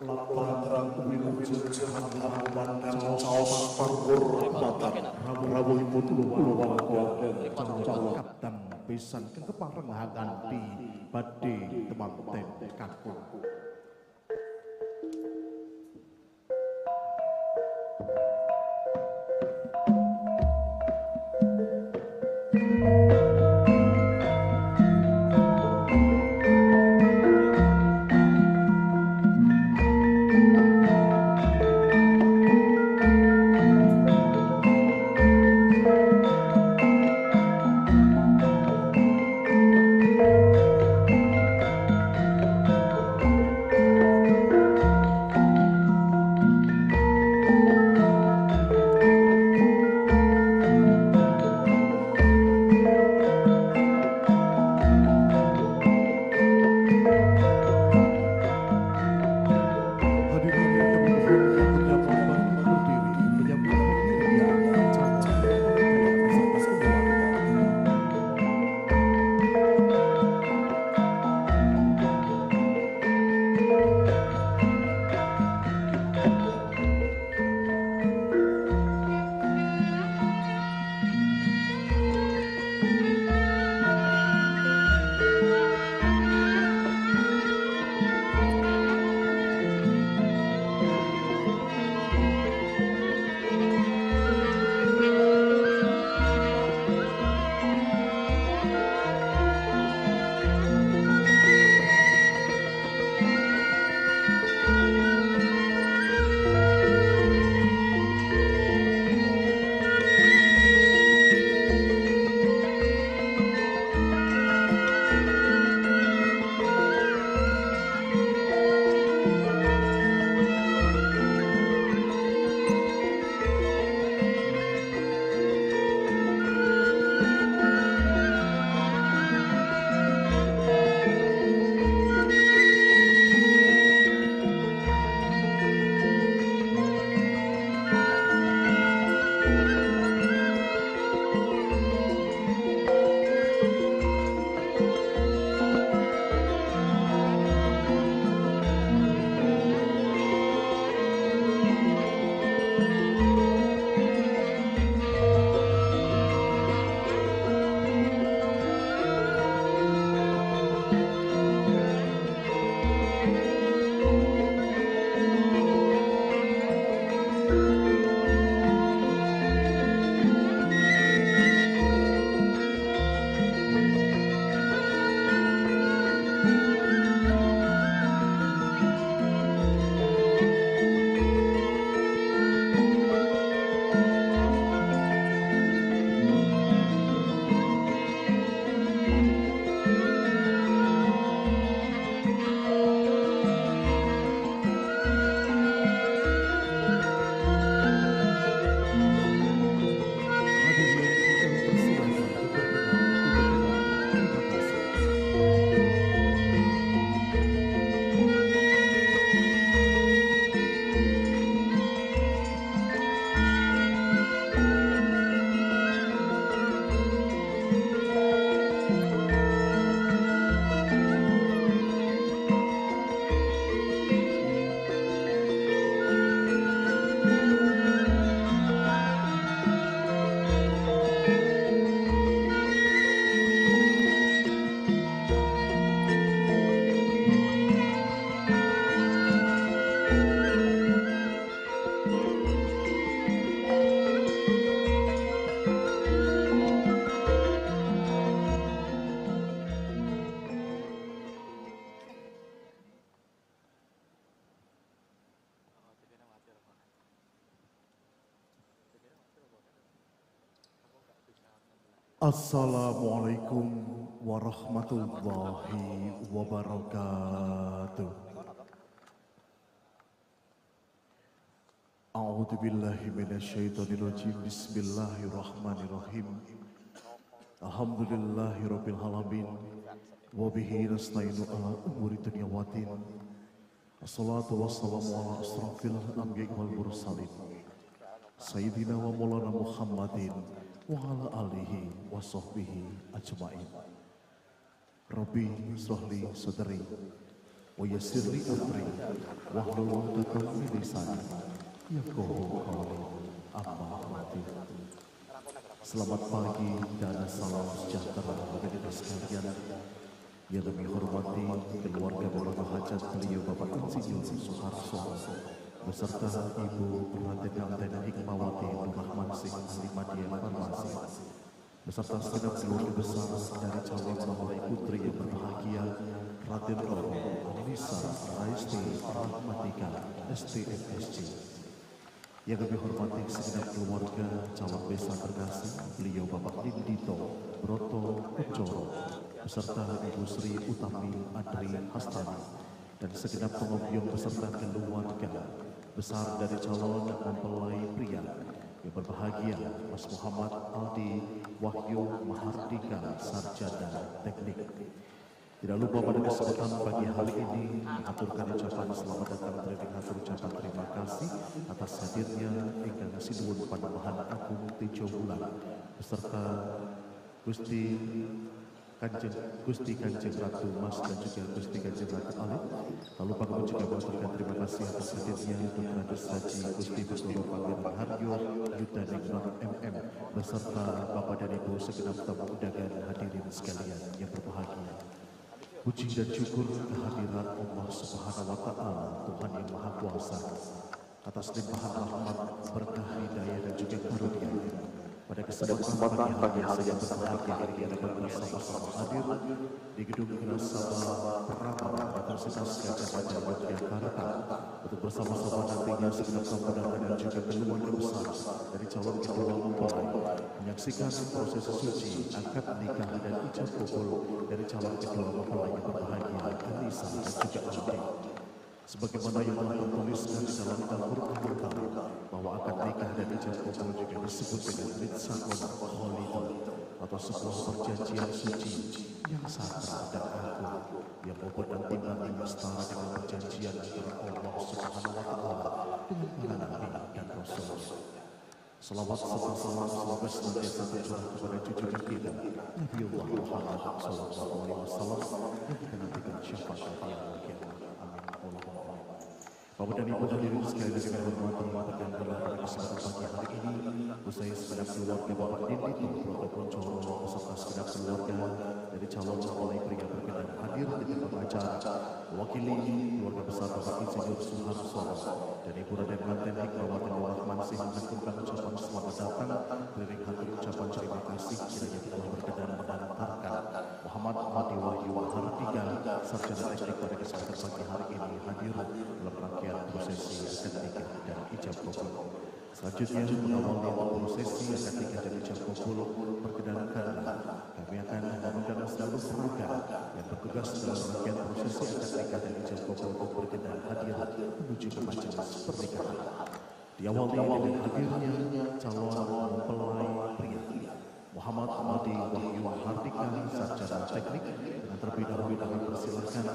Laporan terang pemilu jajahan harapan dan saus parkur rapatan Rabu ibu tulu walakuat dan calon kapten pisan kekeparengahan di badhe temanten kakung. Assalamualaikum warahmatullahi wabarakatuh. A'udzu billahi minasyaitonir rajim. Bismillahirrahmanirrahim. Alhamdulillahirabbil alamin. Wa bihi nasta'inu ala umuri dunya waddin. Assalatu wassalamu ala asrafil anbiya'i wal mursalin. Sayyidina wa maulana Muhammadin wa ala alihi wa sahbihi ajma'in. Rabbi shrahli sadri wa yassirli amri wahlul 'uqdatam min lisani yafqahu qawli. Amma ba'du. Selamat pagi dan salam sejahtera bagi kita sekalian. Yang kami hormati keluarga Bapak Hajat beliau Bapak Insinyur Suharso beserta Ibu Pengantin Hikmawati Rahman Singh Ahli Madya Farmasi beserta segenap keluarga besar dari calon mempelai putri yang berbahagia Raden Roro Anissa Raisti Rahmatika STMSC. Yang kami hormati segenap keluarga calon besan terkasih beliau Bapak Indito Broto Ucoro beserta Ibu Sri Utami Adri Hastani dan segenap pengunjung beserta keluarga besar dari calon mempelai pria yang berbahagia Mas Muhammad Aldi Wahyu Mahardika Sarjana Teknik. Tidak lupa pada kesempatan pagi hari ini mengaturkan ucapan selamat datang dan ucapan terima kasih atas hadirnya ingkang sinuwun Panembahan Agung Tejo Wulan beserta Gusti Kanjeng Ratu Mas dan juga Gusti Kanjeng Ratu Alif. Lalu kami juga mengucapkan terima kasih atas hadirnya Dr. Raden Saji Gusti Bathara Pangeran Haryo Yuda Ningrat MM beserta Bapak dan Ibu segenap tamu undangan hadirin sekalian yang berbahagia. Puji dan syukur kehadiran Allah Subhanahu wa Ta'ala, Tuhan yang Maha Kuasa, atas limpahan rahmat, berkah, hidayah dan juga karunia. Pada kesempatan pagi hari yang berbahagia ini dapat bersama-sama hadir di gedung Grasaba Pramana Universitas Gajah Mada Yogyakarta untuk bersama-sama nantinya segenap tamu dan juga keluarga besar dari calon kedua mempelai menyaksikan proses suci akad nikah dan ijab kabul dari calon kedua mempelai yang berbahagia Anissa dan juga Aldi. Sebagaimana yang telah tertuliskan di dalam Al-Quran bahwa akad nikah dan ijab kabul juga disebut dengan mitsaqun khalidun atau sebuah perjanjian suci yang sakral dan agung yang bobot dan timbang setara dengan perjanjian antara Allah Subhanahu wa Ta'ala dengan para nabi dan rasul. Salawat serta salam semoga senantiasa tercurah kepada cucu kita Nabiullah Muhammad SAW yang kita nantikan syafaat yang mulia. Bapak dan Ibu hadirin sekalian yang kami hormati, bergantilah pada kesempatan pagi hari ini usai segenap keluarga Bapak Indito Broto Kuncoro beserta segenap keluarga dari calon mempelai pria berkenan hadir di tempat acara mewakili keluarga besar Bapak Insinyur Suharso dan Ibu Raden Manten Hikmawati Rahman Singh mengaturkan ucapan selamat datang beriring hati ucapan terima kasih kiranya telah berkenan mengantarkan Muhammad Aldi Wahyu Mahardika Sarjana Teknik pada kesempatan pagi hari ini hadir dalam rangkaian prosesi akad nikah dan ijab kabul. Selanjutnya mengawali prosesi akad nikah dan ijab kabul, perkenankanlah kami akan mengundang seluruh keluarga yang bertugas dalam rangkaian prosesi akad nikah dan ijab kabul untuk berkenan hadir menuju ke majelis pernikahan. Diawali dengan hadirnya calon mempelai pria Muhammad Aldi Wahyu Mahardika Sarjana Teknik. Dengan terlebih dahulu kami persilahkan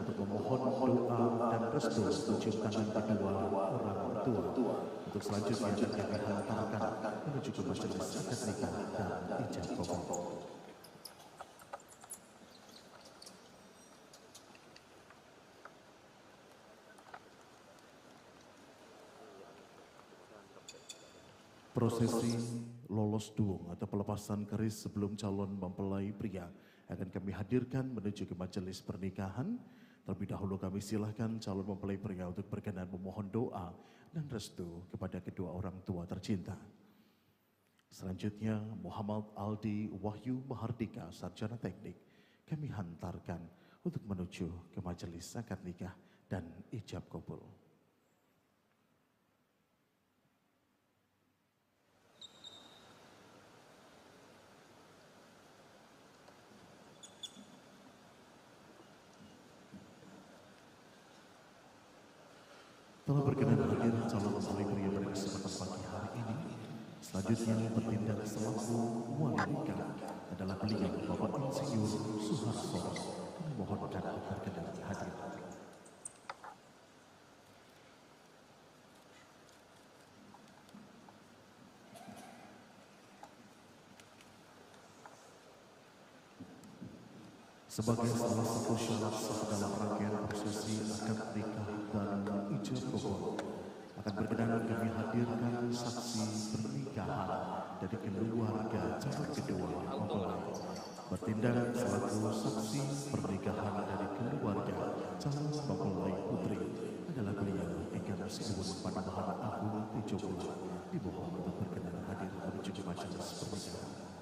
untuk memohon doa dan restu mencium tangan kedua orang tua. Untuk selanjutnya akan kami hantarkan menuju ke majelis akad nikah dan ijab kabul. Prosesi lolos duung atau pelepasan keris sebelum calon mempelai pria akan kami hadirkan menuju ke majelis pernikahan. Terlebih dahulu kami silahkan calon mempelai pria untuk berkenan memohon doa dan restu kepada kedua orang tua tercinta. Selanjutnya Muhammad Aldi Wahyu Mahardika Sarjana Teknik kami hantarkan untuk menuju ke majelis akad nikah dan ijab kabul. telah berkenan hadir calon wali pria pada kesempatan pagi hari ini. Selanjutnya bertindak selaku wali nikah adalah beliau Bapak Insinyur Suharso. Kami mohonkan berkenan hadir. Sebagai salah satu syarat sah dalam rangkaian prosesi akad nikah dan ijab kabul, akan berkenan kami hadirkan saksi pernikahan dari keluarga calon kedua mempelai. Bertindak selaku saksi pernikahan dari keluarga calon mempelai putri adalah beliau Ikan Sinuwun Panembahan Agung Tijobula. Dimohon untuk berkenan hadir menuju majelis pernikahan.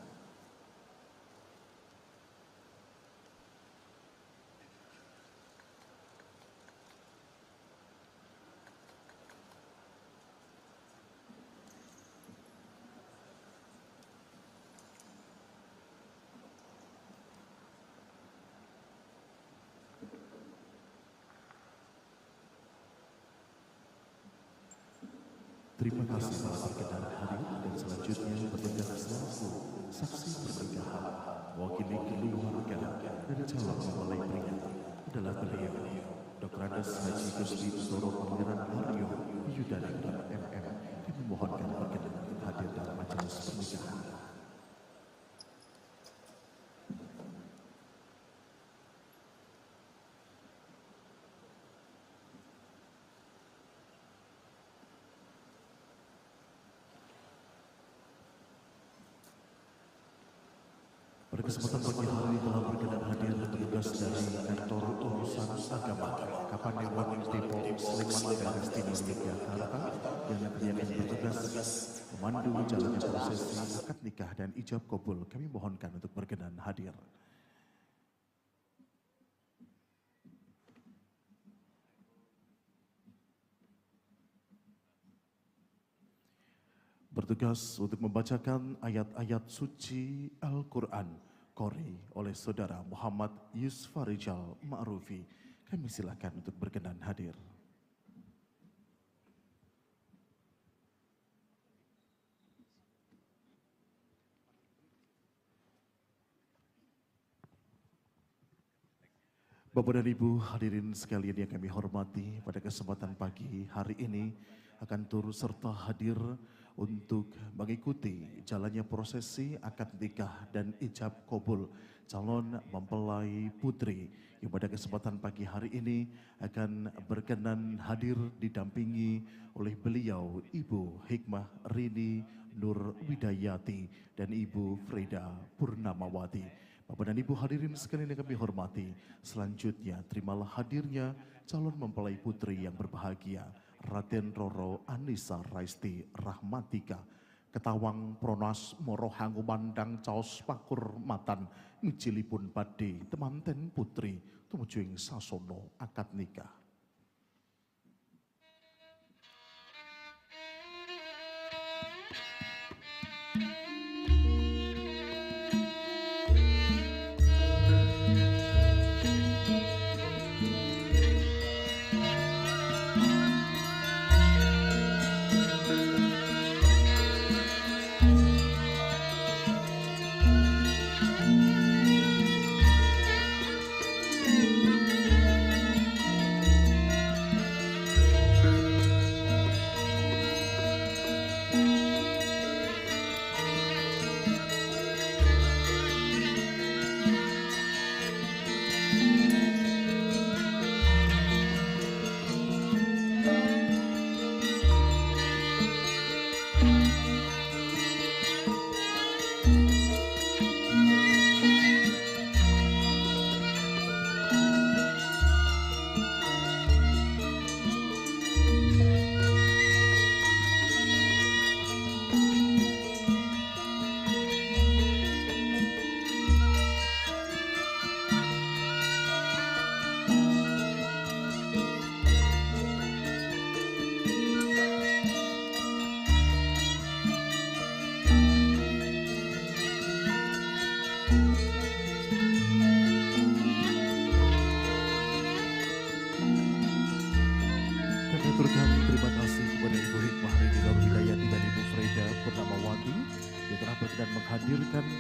Terima kasih telah berkenan hadir dan selanjutnya bertindak selaku saksi pernikahan mewakili keluarga dari calon mempelai pria adalah beliau Dr. Andes Haji Gusdi Soro Pangeran Haryo Yudhaningrat MM. Kami mohonkan berkenan hadir dalam majelis pernikahan. Pada kesempatan pagi hari telah berkenan hadir petugas dari kantor urusan agama Kapanewon Depok Sleman Daerah Istimewa Yogyakarta yang akan bertugas memandu jalannya prosesi akad nikah dan ijab kabul. Kami mohonkan untuk berkenan hadir. Bertugas untuk membacakan ayat-ayat suci Al-Quran Qori oleh Saudara Muhammad Yusfarijal Ma'rufi. Kami silakan untuk berkenan hadir. Bapak dan Ibu hadirin sekalian yang kami hormati, pada kesempatan pagi hari ini akan turut serta hadir untuk mengikuti jalannya prosesi akad nikah dan ijab kabul calon mempelai putri yang pada kesempatan pagi hari ini akan berkenan hadir didampingi oleh beliau Ibu Hikmah Rini Nur Widayati dan Ibu Frida Purnamawati. Bapak dan Ibu hadirin sekalian yang kami hormati, selanjutnya terimalah hadirnya calon mempelai putri yang berbahagia, Raden Roro Anissa Raisti Rahmatika, Ketawang Pronas Moro Hangumandang Caos Pakurmatan, mijilipun badhe temanten putri tumuju ing sasana akad nikah.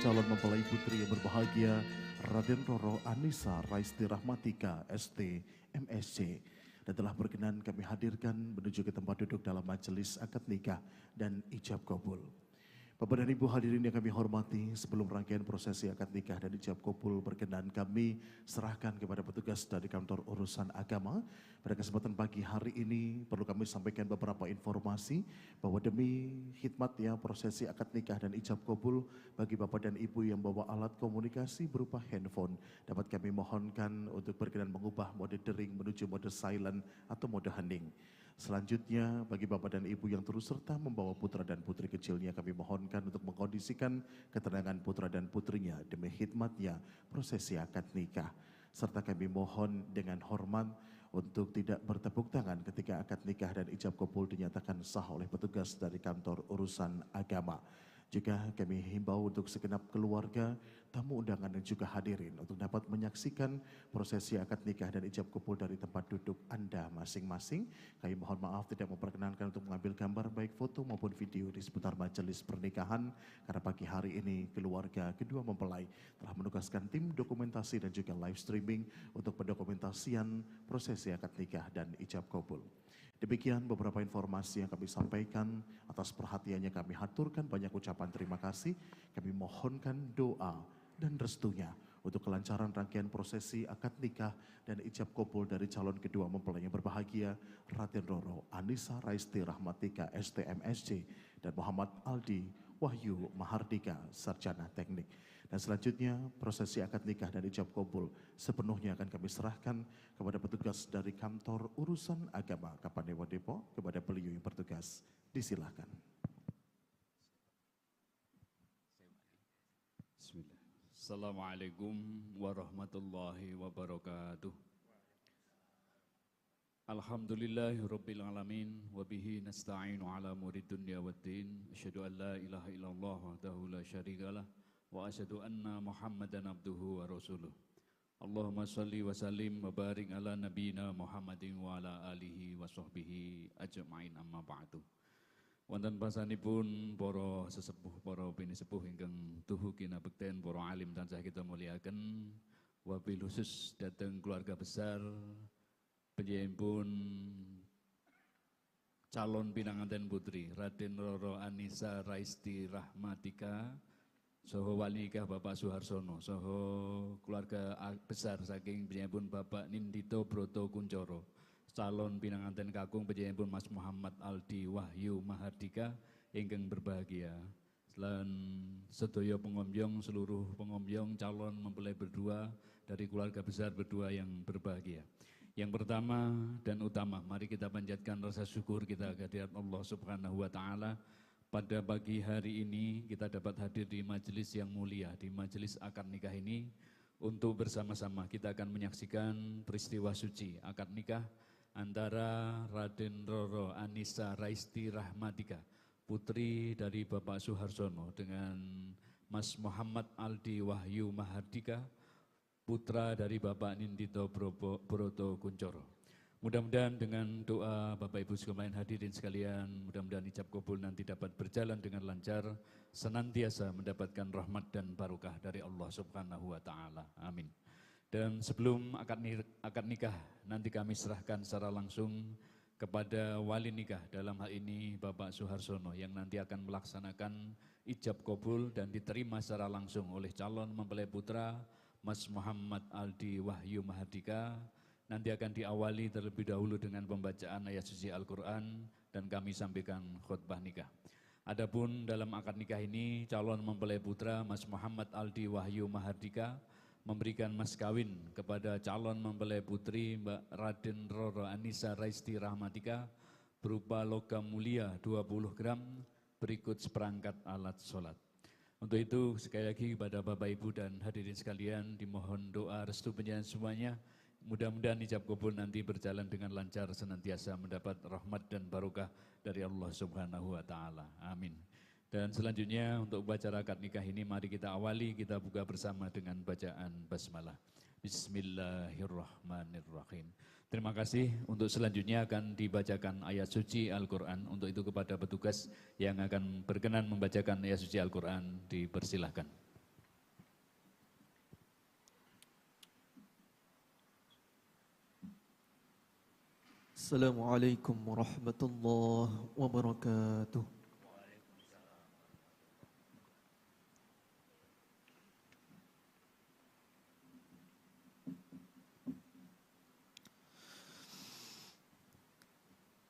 calon mempelai putri yang berbahagia Raden Roro Anissa Raisti Rahmatika ST MSc, dan telah berkenan kami hadirkan menuju ke tempat duduk dalam majelis akad nikah dan ijab kabul. Bapak dan Ibu hadirin yang kami hormati, sebelum rangkaian prosesi akad nikah dan ijab kabul berkenan kami serahkan kepada petugas dari kantor urusan agama. Pada kesempatan pagi hari ini perlu kami sampaikan beberapa informasi bahwa demi khidmatnya prosesi akad nikah dan ijab kabul bagi Bapak dan Ibu yang bawa alat komunikasi berupa handphone, dapat kami mohonkan untuk berkenan mengubah mode dering menuju mode silent atau mode hening. Selanjutnya, bagi Bapak dan Ibu yang terus serta membawa putra dan putri kecilnya, kami mohonkan untuk mengkondisikan ketenangan putra dan putrinya demi khidmatnya prosesi akad nikah. Serta kami mohon dengan hormat untuk tidak bertepuk tangan ketika akad nikah dan ijab kabul dinyatakan sah oleh petugas dari kantor urusan agama. Juga kami himbau untuk segenap keluarga, tamu undangan dan juga hadirin untuk dapat menyaksikan prosesi akad nikah dan ijab kabul dari tempat duduk Anda masing-masing. Kami mohon maaf tidak memperkenankan untuk mengambil gambar baik foto maupun video di seputar majelis pernikahan, karena pagi hari ini keluarga kedua mempelai telah menugaskan tim dokumentasi dan juga live streaming untuk pendokumentasian prosesi akad nikah dan ijab kabul. Demikian beberapa informasi yang kami sampaikan. Atas perhatiannya kami haturkan banyak ucapan terima kasih. Kami mohonkan doa dan restunya untuk kelancaran rangkaian prosesi akad nikah dan ijab kabul dari calon kedua mempelai yang berbahagia Raden Roro Anissa Raisti Rahmatika STMSC dan Muhammad Aldi Wahyu Mahardika Sarjana Teknik. Dan selanjutnya prosesi akad nikah dan ijab kabul sepenuhnya akan kami serahkan kepada petugas dari kantor urusan agama Kapanewon Depok. Kepada beliau yang bertugas, disilahkan. Bismillah. Assalamualaikum warahmatullahi wabarakatuh. Alhamdulillahirabbil alamin wa bihi nasta'inu ala umuri dunya waddin. Asyhadu an la ilaha illallah wahdahu la syarikalah wa asyhadu anna Muhammadan abduhu wa rasuluh. Allahumma shalli wa sallim wa barik ala nabiyyina Muhammadin wa ala alihi wa sahbihi ajma'in, amma ba'du. Wonten pasanipun para sesepuh, para pinisepuh ingkang tuhu kinabekten, para alim tansah kita muliaken, wabil khusus dhateng keluarga besar panjenenganipun calon pinanganten putri Raden Roro Anissa Raisti Rahmatika saha wali nikah Bapak Suharsono, saha keluarga besar saking panjenenganipun Bapak Nindito Broto Kuncoro, calon pinanganten kakung panjenenganipun Mas Muhammad Aldi Wahyu Mahardika ingkang berbahagia, lan sedaya pengombyong, seluruh pengombyong calon mempelai berdua dari keluarga besar berdua yang berbahagia. Yang pertama dan utama, mari kita panjatkan rasa syukur kita kehadirat Allah Subhanahu wa taala. Pada pagi hari ini kita dapat hadir di majelis yang mulia, di majelis akad nikah ini, untuk bersama-sama kita akan menyaksikan peristiwa suci akad nikah antara Raden Roro Anissa Raisti Rahmatika, putri dari Bapak Suharsono, dengan Mas Muhammad Aldi Wahyu Mahardika, putra dari Bapak Nindito Broto Kuncoro. Mudah-mudahan dengan doa Bapak Ibu sekalian hadirin sekalian, mudah-mudahan ijab kabul nanti dapat berjalan dengan lancar, senantiasa mendapatkan rahmat dan barokah dari Allah Subhanahu wa taala. Amin. Dan sebelum akad nikah nanti kami serahkan secara langsung kepada wali nikah, dalam hal ini Bapak Suharsono, yang nanti akan melaksanakan ijab kabul dan diterima secara langsung oleh calon mempelai putra Mas Muhammad Aldi Wahyu Mahardika. Nanti akan diawali terlebih dahulu dengan pembacaan ayat suci Al-Quran dan kami sampaikan khutbah nikah. Adapun dalam akad nikah ini, calon mempelai putra Mas Muhammad Aldi Wahyu Mahardika memberikan mas kawin kepada calon mempelai putri Mbak Raden Roro Anissa Raisti Rahmatika berupa logam mulia 20 gram berikut seperangkat alat sholat. Untuk itu sekali lagi kepada Bapak Ibu dan hadirin sekalian dimohon doa restu panjenengan semuanya. Mudah-mudahan ijab kabul nanti berjalan dengan lancar, senantiasa mendapat rahmat dan barokah dari Allah Subhanahu wa taala. Amin. Dan selanjutnya untuk upacara akad nikah ini mari kita awali, kita buka bersama dengan bacaan basmalah. Bismillahirrahmanirrahim. Terima kasih. Untuk selanjutnya akan dibacakan ayat suci Al-Quran. Untuk itu kepada petugas yang akan berkenan membacakan ayat suci Al-Quran dipersilahkan. Assalamualaikum warahmatullahi wabarakatuh.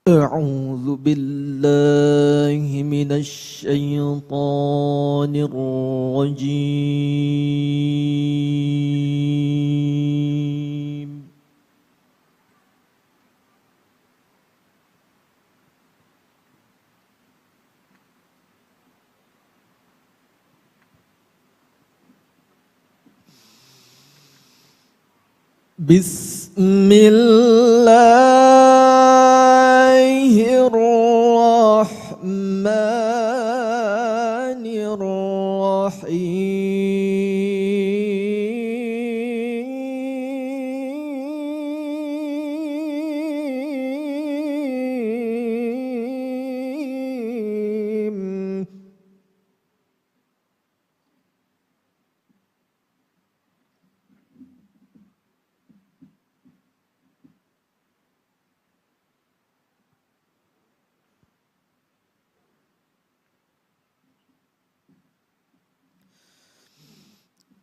أعوذ بالله من الشيطان الرجيم. بسم الله الرحمن الرحيم.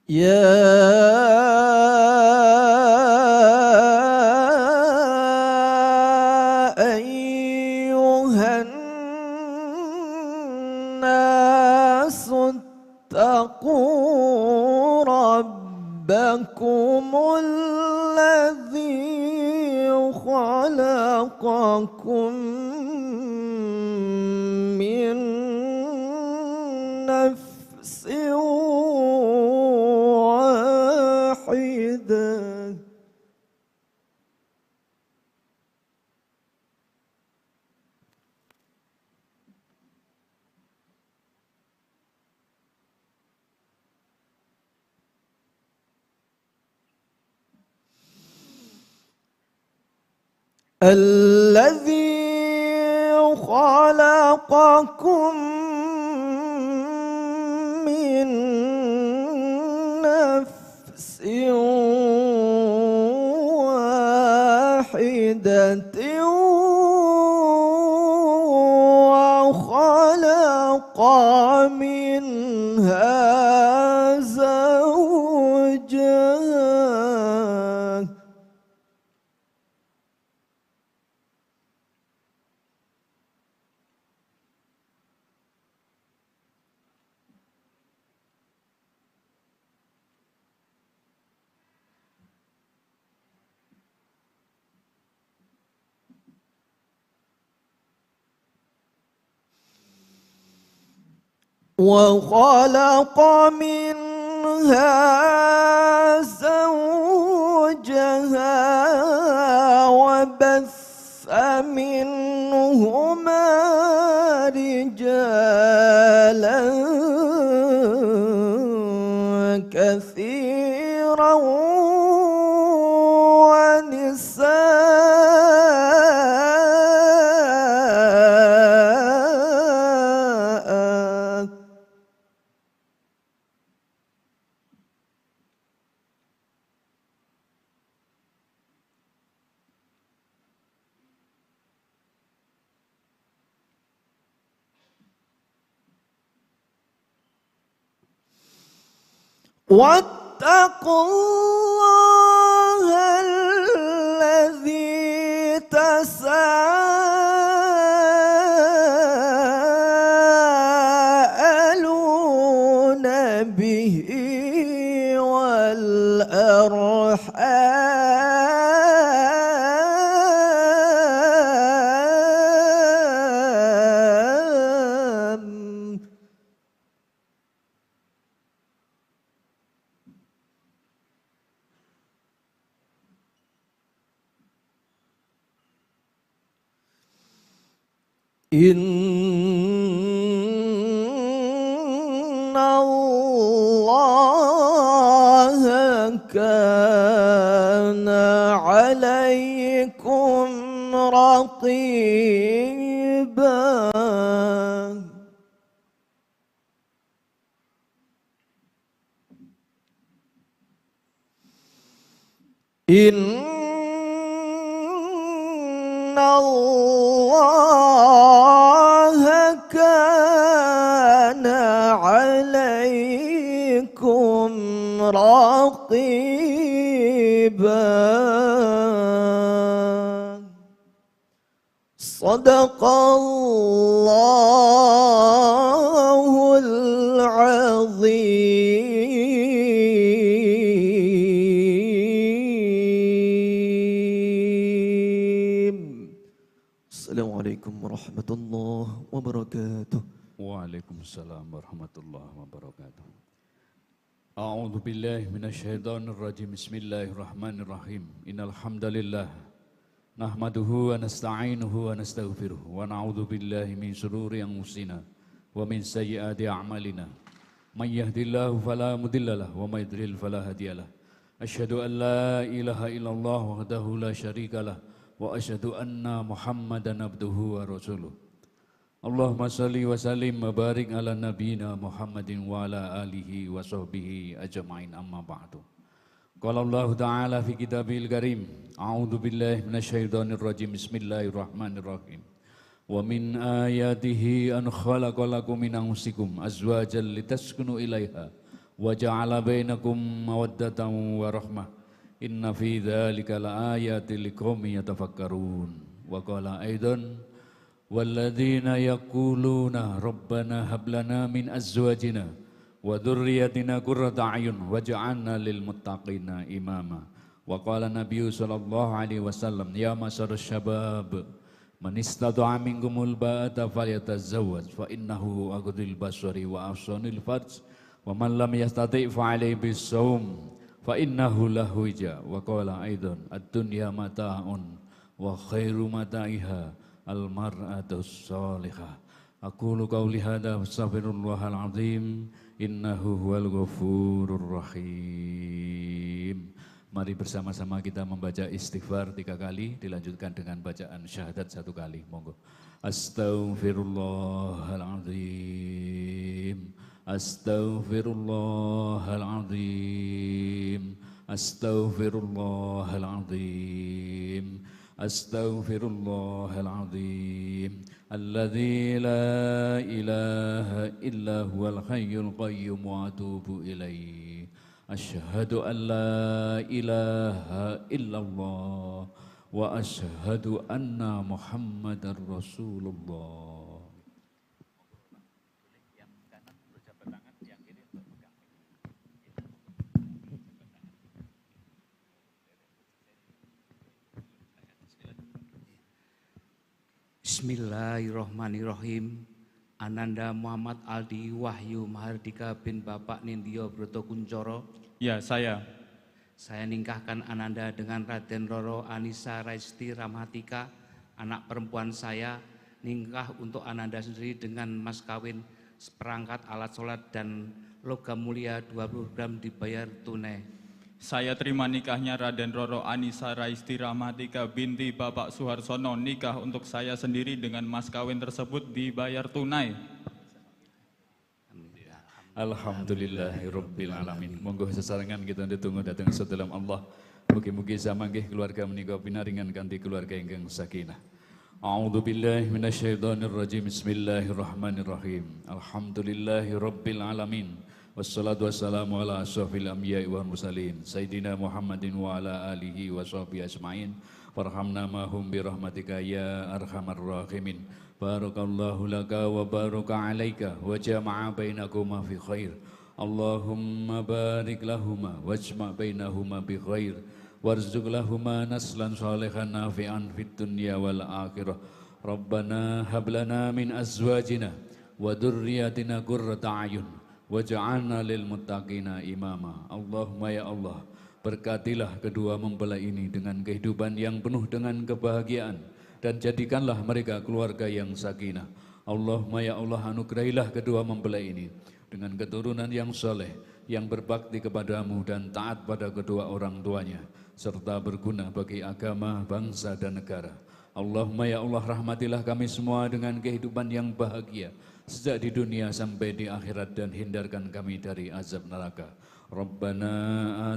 يا أيها الناس اتقوا ربكم الذي خلقكم من نفس واحدة الذي خلقكم من نفس واحدة وخلق منها زوجها وخلق منها زوجها وبث منهما رجالا كثيرا ونساء واتقوا الله الذي تساءلون به والأرحام إن الله كان عليكم رقيبا إن الله كان عليكم رقيبا صدق الله العظيم. السلام عليكم ورحمة الله وبركاته. Waalaikumsalam warahmatullahi wabarakatuh. A'udzu billahi minasyaitonir rajim. Bismillahirrahmanirrahim. Innal hamdalillah nahmaduhu wa nasta'inuhu wa nastaghfiruh wa na'udzu billahi min shururi anfusina wa min sayyiati a'malina. May yahdihillahu fala mudhillalah wa may yudlil fala hadiyalah. Asyhadu an la ilaha illallah wahdahu la syarikalah wa asyhadu anna Muhammadan abduhu wa rasuluh. Allahumma salli wa sallim wa barik ala nabiyina Muhammadin wa ala alihi wa sahbihi ajma'in, amma ba'du. Qala Allah Ta'ala fi kitabil karim, a'udzu billahi minasyaitonir rajim, bismillahirrahmanirrahim. Wa min ayatihi an khalaqa lakum min anfusikum azwajan litaskunu ilaiha wa ja'ala bainakum mawaddatan wa rahmah. Inna fi dzalika laayatin liqaumin yatafakkarun. Wa qala aidan walladzina yaquluna rabbana hab lana min azwajina wa dzurriyyatina qurrata a'yun waj'alna lil muttaqina imama. Wa qala nabiyyu sallallahu alaihi wasallam, ya masyarasy syabab man istata'a minkumul ba'ata falyatazawwaj fa innahu aghdul basari wa ahsanul farj wa man lam yastati' fa alayhi bis-shaum fa innahu lahu wija. Wa qala aidan ad-dunya mata'un wa khairu mata'iha al-mar'atus salihah. Aqulu qawli hadza astaghfirullahal azim innahu huwal ghafurur rahim. Mari bersama-sama kita membaca istighfar 3 kali, dilanjutkan dengan bacaan syahadat 1 kali. Monggo. Astaghfirullahal azim. Astaghfirullahal azim. Astaghfirullahal azim. Astaghfirullahaladzim alladzi la ilaha illa huwal hayyul qayyum wa atubu ilaihi. Asyhadu an la ilaha illallah wa asyhadu anna Muhammadar Rasulullah. Bismillahirrahmanirrahim. Ananda Muhammad Aldi Wahyu Mahardika bin Bapak Nindyo Broto Kuncoro. Ya, saya. Saya nikahkan Ananda dengan Raden Roro Anissa Raisti Rahmatika, anak perempuan saya. Nikah untuk Ananda sendiri dengan mas kawin seperangkat alat sholat dan logam mulia 20 gram dibayar tunai. Saya terima nikahnya Raden Roro Anissa Raisti Rahmatika binti Bapak Suharsono. Nikah untuk saya sendiri dengan mas kawin tersebut dibayar tunai. Alhamdulillahirabbil alamin. Monggo sesarengan kita ditunggu datang sedalam Allah. Mugi-mugi samanggih keluarga menika pinaringan kanthi keluarga ingkang sakinah. A'udzu billahi minasyaitonir rajim. Bismillahirrahmanirrahim. Alhamdulillahirabbil alamin. Wassalatu wassalamu ala asyrafil anbiya'i wal mursalin Sayyidina Muhammadin wa ala alihi wa sahbihi ajma'in. Warhamna mahum birahmatika ya arhamar rahimin. Barakallahu laka wa baraka alaika wa jama'a bainakuma fi khair. Allahumma barik lahuma wajma' bainahuma bi khair. Warzuq lahuma naslan salihan nafi'an fid dunya wal akhirah. Rabbana hab lana min azwajina wa dhurriyyatina qurrata a'yun waj'alna lil muttaqina imama. Allahumma ya Allah, berkatilah kedua mempelai ini dengan kehidupan yang penuh dengan kebahagiaan dan jadikanlah mereka keluarga yang sakinah. Allahumma ya Allah, anugerahilah kedua mempelai ini dengan keturunan yang soleh, yang berbakti kepadamu dan taat pada kedua orang tuanya, serta berguna bagi agama, bangsa dan negara. Allahumma ya Allah, rahmatilah kami semua dengan kehidupan yang bahagia sejak di dunia sampai di akhirat dan hindarkan kami dari azab neraka. Rabbana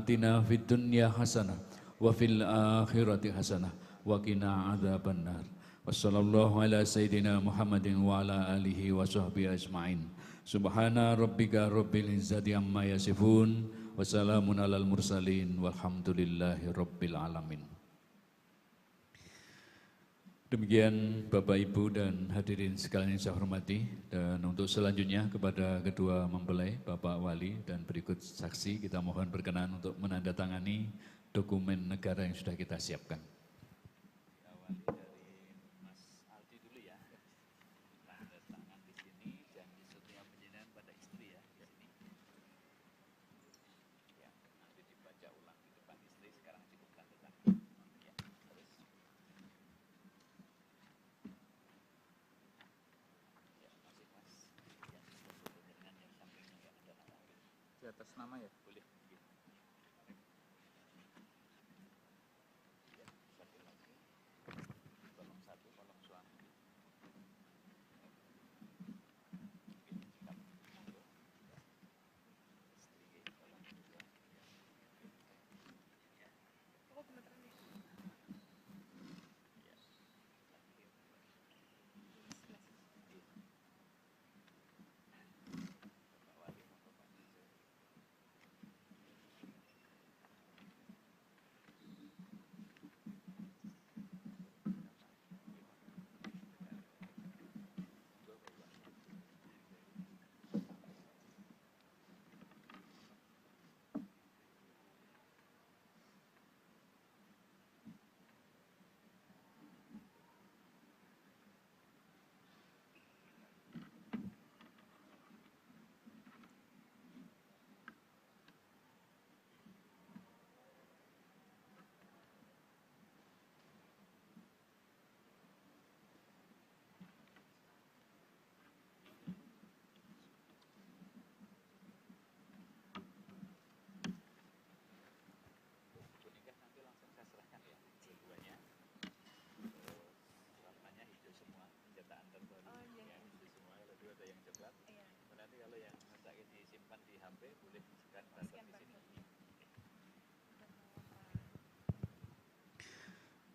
atina fid dunya hasanah wa fil akhirati hasanah wa qina adzabannar. Wassallallahu ala sayyidina Muhammadin wa ala alihi wa sahbihi ajma'in. Subhana rabbika rabbil izzati amma yasifun. Wassalamun alal mursalin. Walhamdulillahi rabbil alamin. Demikian Bapak Ibu dan hadirin sekalian yang saya hormati, dan untuk selanjutnya kepada kedua mempelai Bapak Wali dan berikut saksi kita mohon berkenan untuk menandatangani dokumen negara yang sudah kita siapkan. Di atas nama ya? Boleh.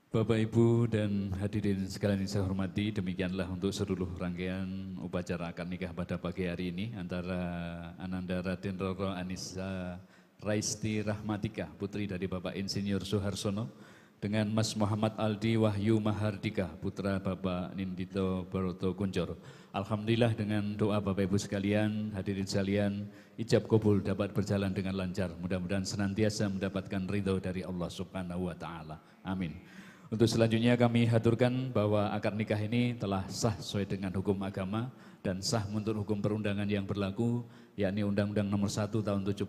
Bapak Ibu dan hadirin sekalian yang saya hormati, demikianlah untuk seluruh rangkaian upacara akad nikah pada pagi hari ini antara Ananda Raden Roro Anissa Raisti Rahmatika, putri dari Bapak Insinyur Suharsono, dengan Mas Muhammad Aldi Wahyu Mahardika, putra Bapak Nindito Baroto Kunjoro. Alhamdulillah dengan doa Bapak Ibu sekalian, hadirin sekalian, ijab kabul dapat berjalan dengan lancar. Mudah-mudahan senantiasa mendapatkan ridho dari Allah Subhanahu wa Ta'ala. Amin. Untuk selanjutnya kami haturkan bahwa akad nikah ini telah sah sesuai dengan hukum agama dan sah menurut hukum perundangan yang berlaku, yakni Undang-Undang Nomor 1 Tahun 74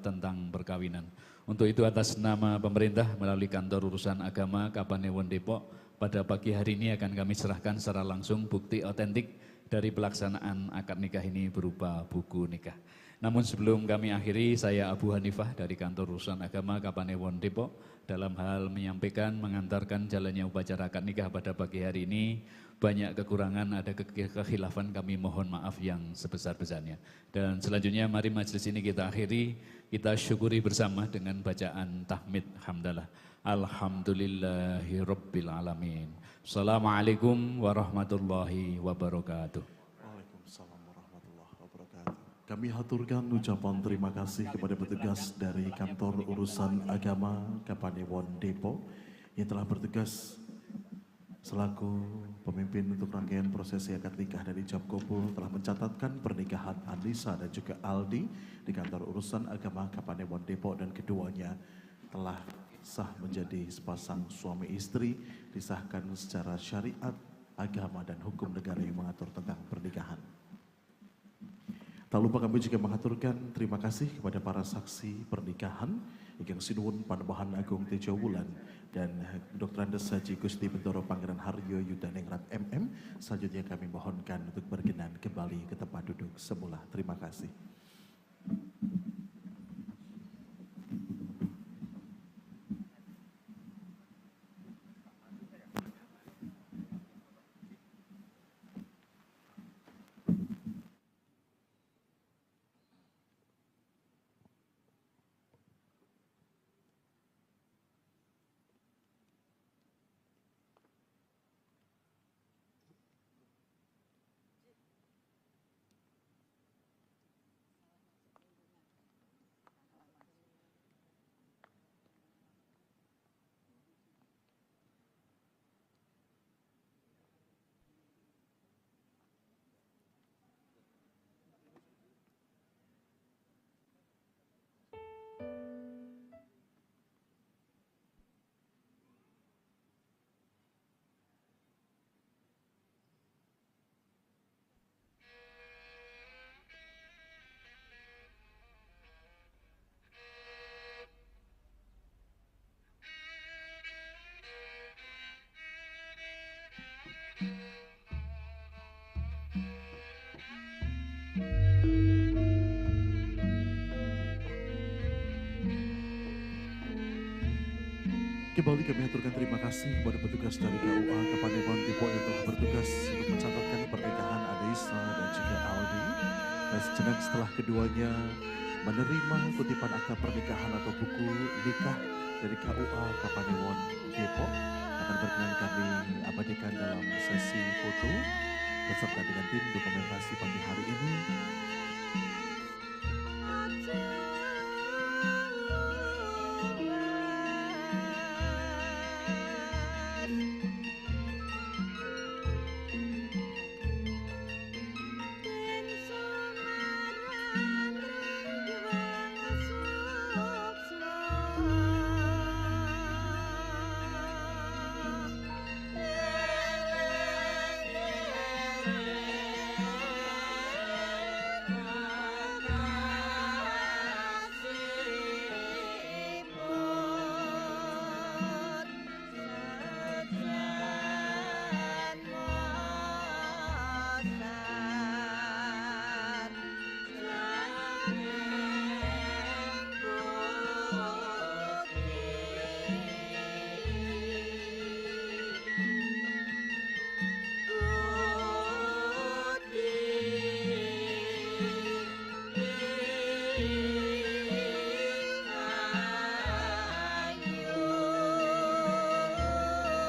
tentang perkawinan. Untuk itu atas nama pemerintah melalui Kantor Urusan Agama Kapanewon Depok, pada pagi hari ini akan kami serahkan secara langsung bukti otentik dari pelaksanaan akad nikah ini berupa buku nikah. Namun sebelum kami akhiri, saya Abu Hanifah dari Kantor Urusan Agama Kapanewon Depok dalam hal menyampaikan, mengantarkan jalannya upacara akad nikah pada pagi hari ini. Banyak kekurangan, ada kekhilafan, kami mohon maaf yang sebesar-besarnya. Dan selanjutnya mari majelis ini kita akhiri, kita syukuri bersama dengan bacaan tahmid hamdalah. Alhamdulillahirabbil alamin. Assalamualaikum warahmatullahi wabarakatuh. Waalaikumsalam warahmatullahi wabarakatuh. Kami haturkan ucapan terima kasih kepada petugas dari Kantor Urusan Agama Kapanewon Depok yang telah bertugas selaku pemimpin untuk rangkaian prosesi akad nikah dari ijab kabul, telah mencatatkan pernikahan Anissa dan juga Aldi di Kantor Urusan Agama Kapanewon Depok, dan keduanya telah sah menjadi sepasang suami istri, disahkan secara syariat, agama dan hukum negara yang mengatur tentang pernikahan. Tak lupa kami juga mengaturkan terima kasih kepada para saksi pernikahan Igeng Sinuwun Panembahan Agung Tejo Wulan dan Dr. Andes Haji Gusti Bendoro Pangeran Haryo Yudaningrat MM. Selanjutnya kami mohonkan untuk berkenan kembali ke tempat duduk semula. Terima kasih. Kembali kami aturkan terima kasih kepada petugas dari KUA Kapanewon Depok yang telah bertugas untuk mencatatkan pernikahan Adaisa dan juga Aldi. Dan sejenak setelah keduanya menerima kutipan akta pernikahan atau buku nikah dari KUA Kapanewon Depok, akan berkenan kami abadikan dalam sesi foto beserta dengan tim dokumentasi pagi hari ini.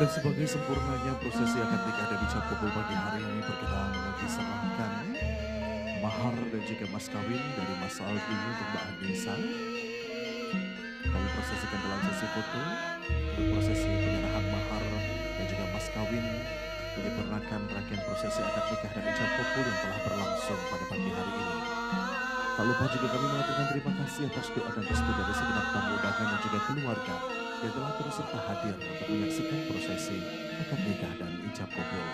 Dan sebagai sempurnanya prosesi akad nikah dan ijab kabul pagi hari ini berkenan diserahkan mahar dan juga mas kawin dari Mas Aldi untuk Mbak Anissa. Kami prosesikan dalam sesi foto untuk prosesi penyerahan mahar dan juga mas kawin menyempurnakan rangkaian prosesi akad nikah dan ijab kabul yang telah berlangsung pada pagi hari ini. Tak lupa juga kami mengaturkan terima kasih atas doa dan restu dari segenap tamu undangan dan juga keluarga yang telah turut serta hadir untuk menyaksikan prosesi akad nikah dan ijab kabul.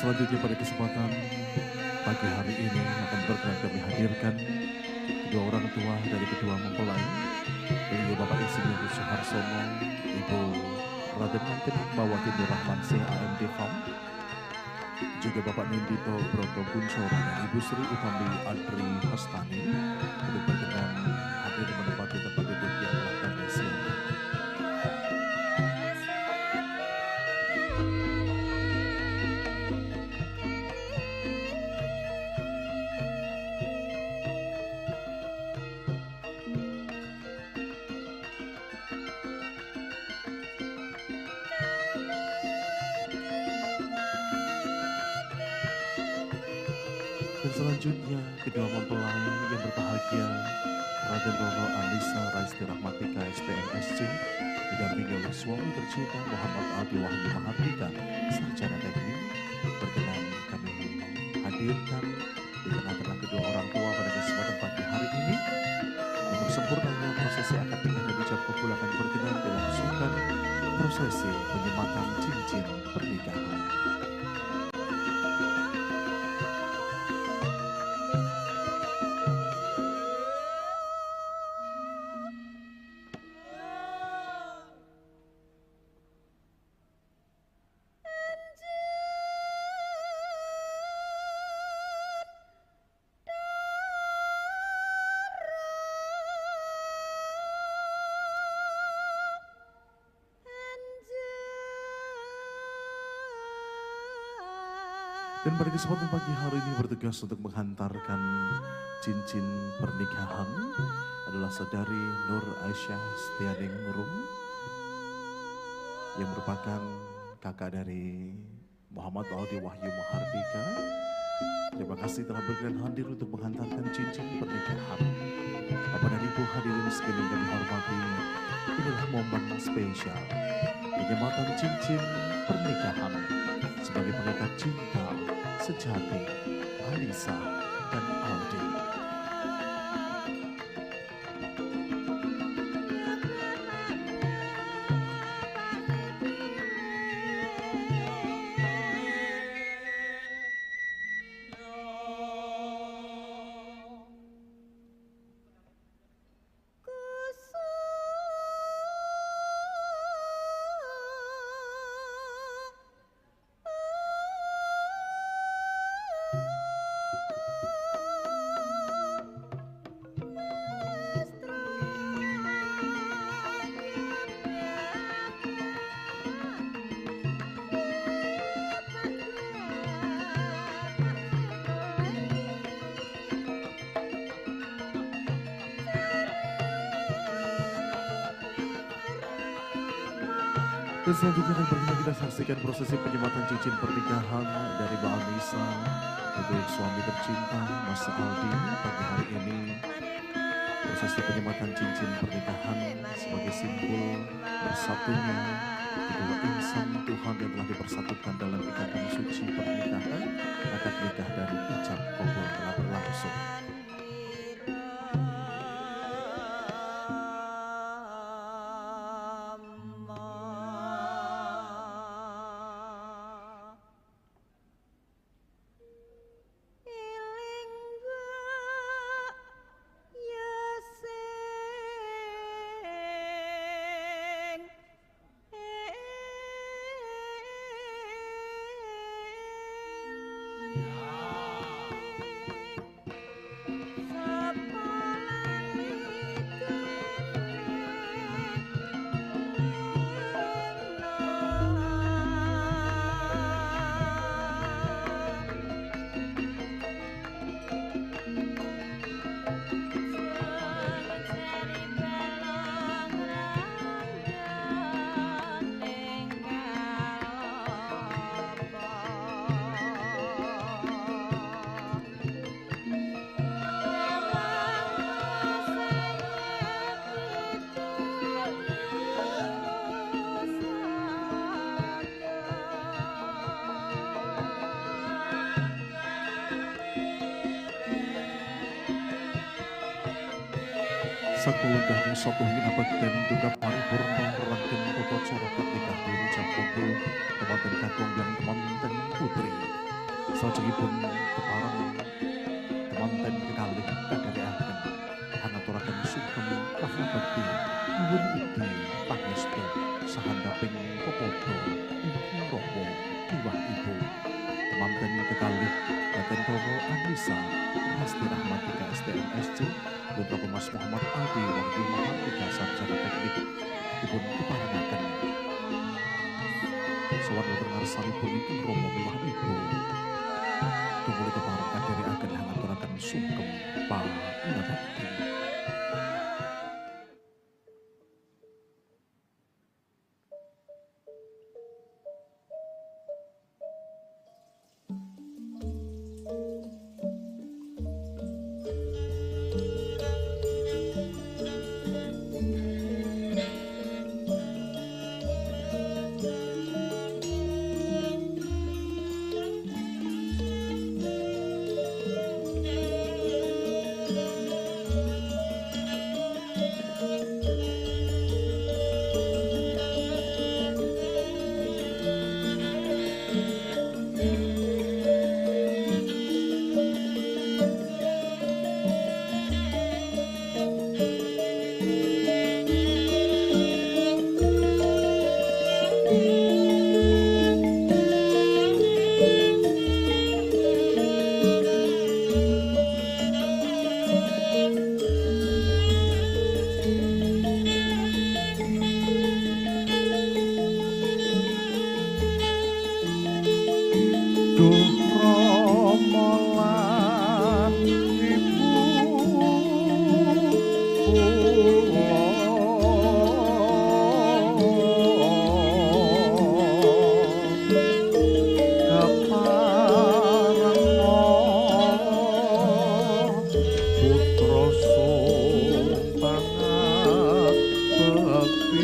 Selanjutnya pada kesempatan pagi hari ini akan berkenan kami hadirkan kedua orang tua dari kedua mempelai, yaitu Bapak Insinyur Suharsono, Ibu Raden Mantin Hikmawati Nur Rahman CAMD FAM, juga Bapak Nindito Broto Kuncoro dan Ibu Sri Utami Adri Hastani untuk berkenan hadir menempati tempat duduk yang telah kami siapkan. Dan selanjutnya kedua mempelai yang berbahagia, Raden Roro Anissa Raisti Rahmatika SPMSC didampingi oleh suami tercinta Muhammad Aldi Wahyu Mahardika sarjana teknik, berkenan kami hadirkan di tengah-tengah kedua orang tua pada kesempatan pagi hari ini. Untuk sempurnanya prosesi akad nikah dan ijab kabul akan berkenan dilangsungkan prosesi penyematan cincin pernikahan. Dan pada kesempatan pagi hari ini bertugas untuk menghantarkan cincin pernikahan adalah saudari Nur Aisyah Setianing Nurung yang merupakan kakak dari Muhammad Aldi Wahyu Mahardika. Terima kasih telah berkenan hadir untuk menghantarkan cincin pernikahan. Bapak dan Ibu hadirin sekalian kami hormati, inilah momen spesial penyematan cincin pernikahan sebagai pengikat cinta sejati Anissa dan Aldi. Dan selanjutnya akan berkenan kita saksikan prosesi penyematan cincin pernikahan dari Mbak Anissa untuk suami tercinta Mas Aldi pagi hari ini. Prosesi penyematan cincin pernikahan sebagai simbol bersatunya kedua insan Tuhan yang telah dipersatukan dalam ikatan suci pernikahan. Akad nikah dan ijab kabul telah berlangsung. Sakulunggah ning sapa nginabaken duka paripurna rangken tata cara nikah diri Jakobul temanten kakung yang temanten putri. Salajengipun kepareng temanten kekalih kadherekaken hangaturaken sugeng pahabekti nuwun ugi pangestu sahandaping pepodo inggih rama miwah ibu. Temanten kekalih Raden Roro Anissa Raisti Rahmatika STMSC Bapak Mas Muhammad Aldi Wahyu Mahardika sarjana teknik dipun keparengaken sowan wonten ngarsanipun inggih rama miwah ibu. Tumuli kepareng kadherekaken hangaturaken sungkem pangabekti. Duh Rama lan Ibu kula kaparenga putra sumpangat bekti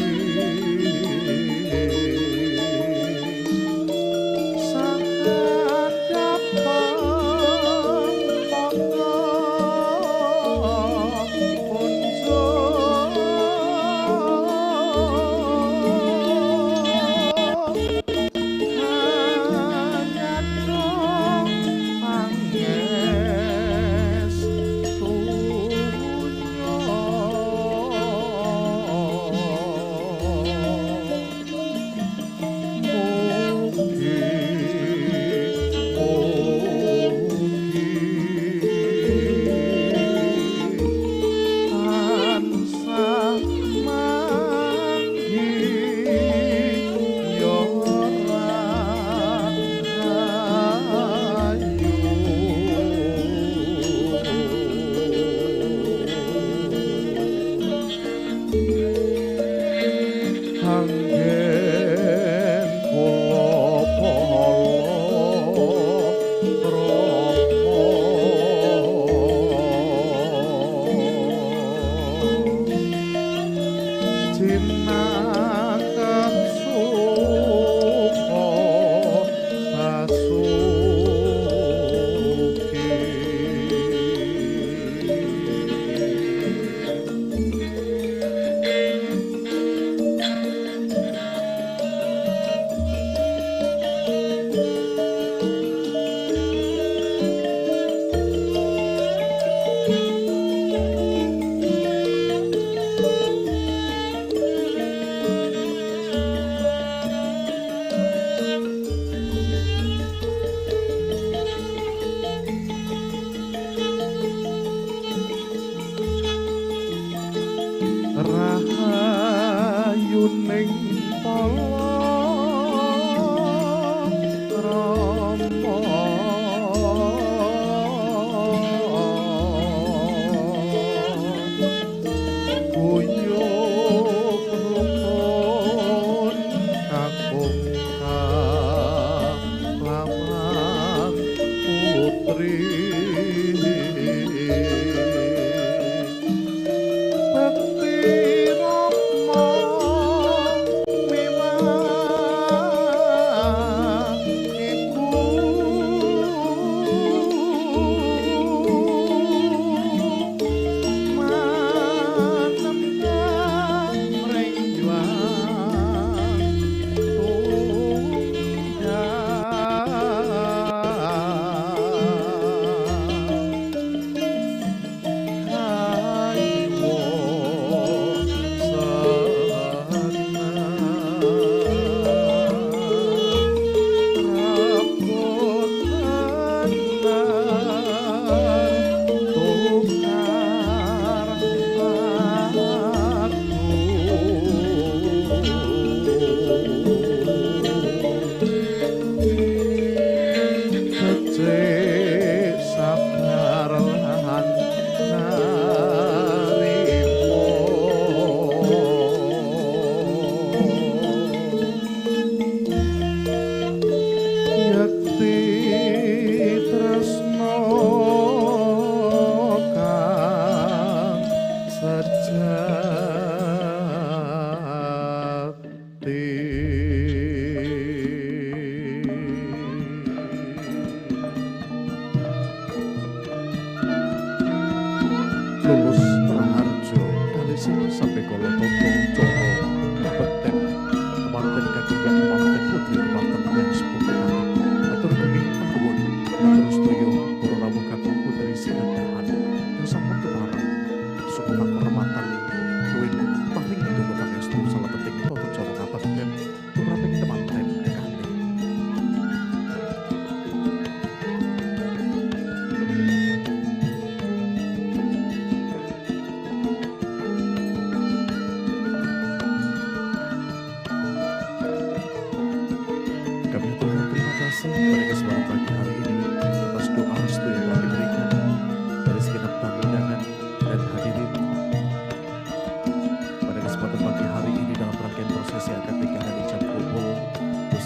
rahayuning pala Rama guyub rukun kakung kalamang putri Bekti Rama miwah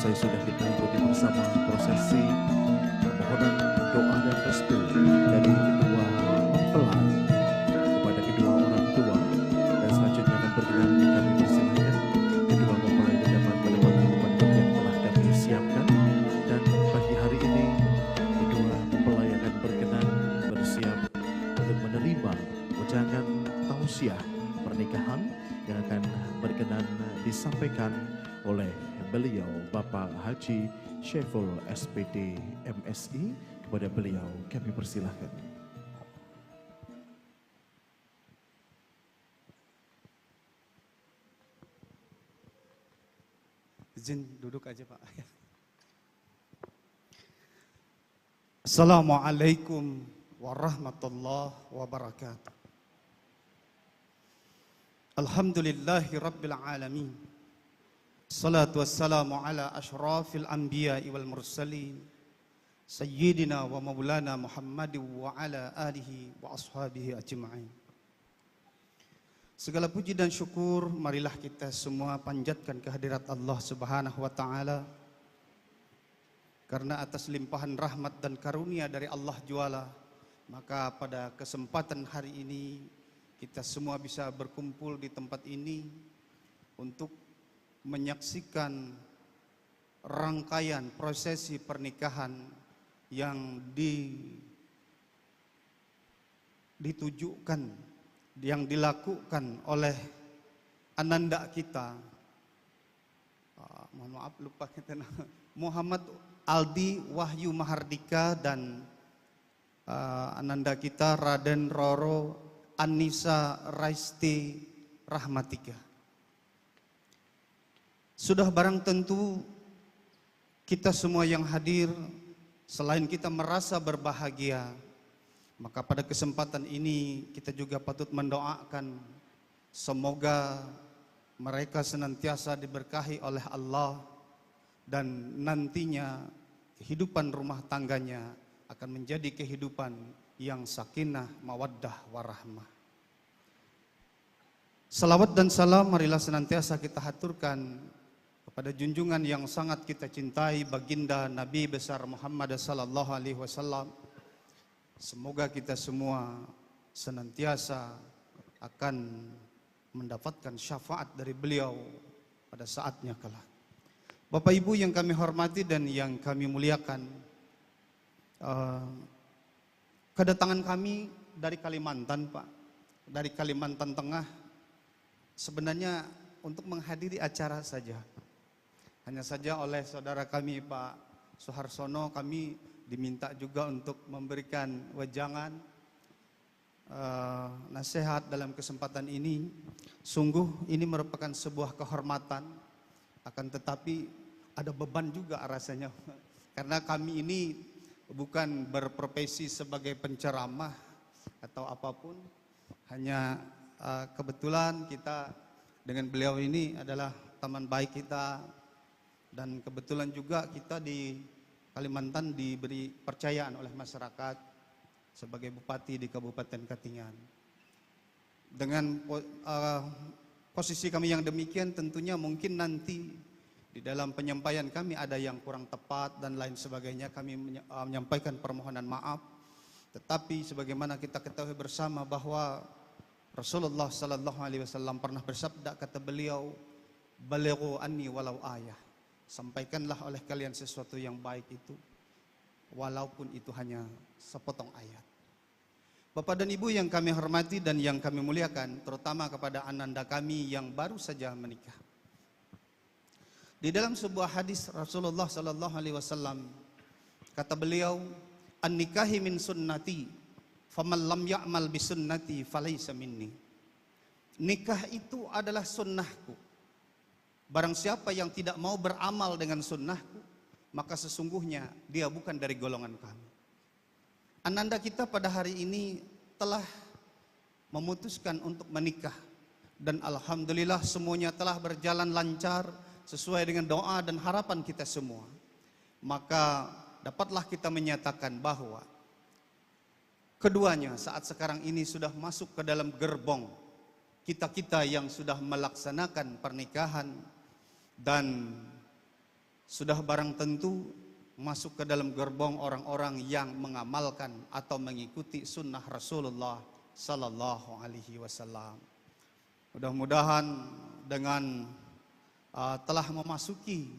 usai sudah kita ikuti bersama prosesi permohonan doa dan restu dari kedua mempelai kepada kedua orang tua, dan selanjutnya akan berkenan kami persilahkan kedua mempelai mendapat kehidupan yang telah kami siapkan. Dan pagi hari ini kedua mempelai akan berkenan bersiap untuk menerima ujangan tausiah pernikahan yang akan berkenan disampaikan oleh beliau Bapak Haji Syaiful SPD MSI. Kepada beliau kami persilahkan. Izin duduk aja Pak. Assalamualaikum warahmatullahi wabarakatuh. Alhamdulillahi rabbil alamin. Salatu wassalamu ala ashrafil anbiya'i wal mursalin. Sayyidina wa maulana Muhammad wa ala alihi wa ashabihi ajma'in. Segala puji dan syukur marilah kita semua panjatkan kehadirat Allah Subhanahu wa taala. Karena atas limpahan rahmat dan karunia dari Allah Juala, maka pada kesempatan hari ini kita semua bisa berkumpul di tempat ini untuk menyaksikan rangkaian prosesi pernikahan yang ditujukan, yang dilakukan oleh ananda kita, mohon maaf lupa kita, Muhammad Aldi Wahyu Mahardika dan ananda kita Raden Roro Anissa Raisti Rahmatika. Sudah barang tentu kita semua yang hadir, selain kita merasa berbahagia, maka pada kesempatan ini kita juga patut mendoakan semoga mereka senantiasa diberkahi oleh Allah dan nantinya kehidupan rumah tangganya akan menjadi kehidupan yang sakinah, mawaddah, warahmah. Salawat dan salam marilah senantiasa kita haturkan kepada junjungan yang sangat kita cintai, baginda Nabi besar Muhammad sallallahu alaihi wasallam. Semoga kita semua senantiasa akan mendapatkan syafaat dari beliau pada saatnya kelak. Bapak Ibu yang kami hormati dan yang kami muliakan, kedatangan kami dari Kalimantan, Pak, dari Kalimantan Tengah, sebenarnya untuk menghadiri acara saja. Hanya saja oleh saudara kami Pak Suharsono kami diminta juga untuk memberikan wejangan nasihat dalam kesempatan ini. Sungguh ini merupakan sebuah kehormatan, akan tetapi ada beban juga rasanya. Karena kami ini bukan berprofesi sebagai penceramah atau apapun, hanya kebetulan kita dengan beliau ini adalah teman baik kita, dan kebetulan juga kita di Kalimantan diberi percayaan oleh masyarakat sebagai bupati di Kabupaten Katingan. Dengan posisi kami yang demikian, tentunya mungkin nanti di dalam penyampaian kami ada yang kurang tepat dan lain sebagainya, kami menyampaikan permohonan maaf. Tetapi sebagaimana kita ketahui bersama bahwa Rasulullah sallallahu alaihi wasallam pernah bersabda, kata beliau, "Balighu anni walau ayah." Sampaikanlah oleh kalian sesuatu yang baik itu, walaupun itu hanya sepotong ayat. Bapak dan Ibu yang kami hormati dan yang kami muliakan, terutama kepada ananda kami yang baru saja menikah. Di dalam sebuah hadis Rasulullah sallallahu alaihi wasallam, kata beliau, "An-nikahi min sunnati, faman lam ya'mal bi sunnati falaysa minni." Nikah itu adalah sunnahku. Barang siapa yang tidak mau beramal dengan sunnahku, maka sesungguhnya dia bukan dari golongan kami. Ananda kita pada hari ini telah memutuskan untuk menikah, dan alhamdulillah semuanya telah berjalan lancar sesuai dengan doa dan harapan kita semua. Maka dapatlah kita menyatakan bahwa keduanya saat sekarang ini sudah masuk ke dalam gerbong kita-kita yang sudah melaksanakan pernikahan, dan sudah barang tentu masuk ke dalam gerbong orang-orang yang mengamalkan atau mengikuti sunnah Rasulullah Sallallahu Alaihi Wasallam. Mudah-mudahan dengan telah memasuki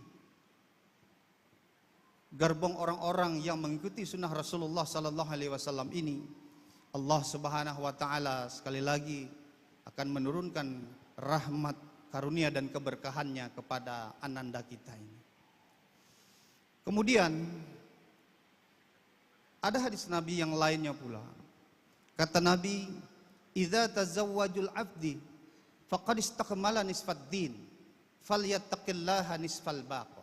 gerbong orang-orang yang mengikuti sunnah Rasulullah Sallallahu Alaihi Wasallam ini, Allah Subhanahu Wa Taala sekali lagi akan menurunkan rahmat, karunia dan keberkahannya kepada ananda kita ini. Kemudian ada hadis Nabi yang lainnya pula. Kata Nabi, "Idza tazawwajul 'abdi faqad istakmala nisfad din, falyattaqillaha nisfal baqa."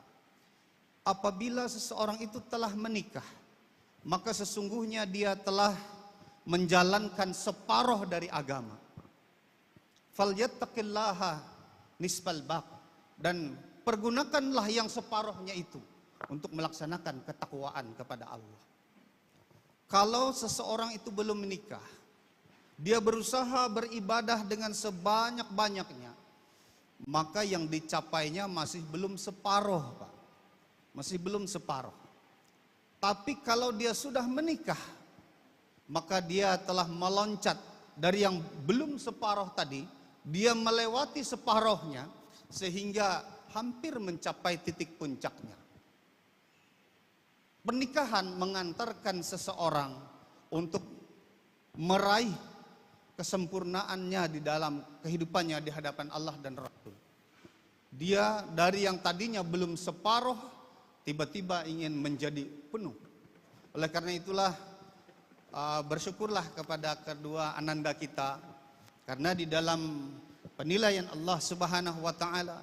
Apabila seseorang itu telah menikah, maka sesungguhnya dia telah menjalankan separuh dari agama. Falyattaqillaha nisfal baqa, dan pergunakanlah yang separuhnya itu untuk melaksanakan ketakwaan kepada Allah. Kalau seseorang itu belum menikah, dia berusaha beribadah dengan sebanyak-banyaknya, maka yang dicapainya masih belum separuh, Pak. Masih belum separuh. Tapi kalau dia sudah menikah, maka dia telah meloncat dari yang belum separuh tadi, dia melewati separuhnya sehingga hampir mencapai titik puncaknya. Pernikahan mengantarkan seseorang untuk meraih kesempurnaannya di dalam kehidupannya di hadapan Allah dan Rasul. Dia dari yang tadinya belum separuh, tiba-tiba ingin menjadi penuh. Oleh karena itulah bersyukurlah kepada kedua ananda kita, karena di dalam penilaian Allah Subhanahu Wa Taala,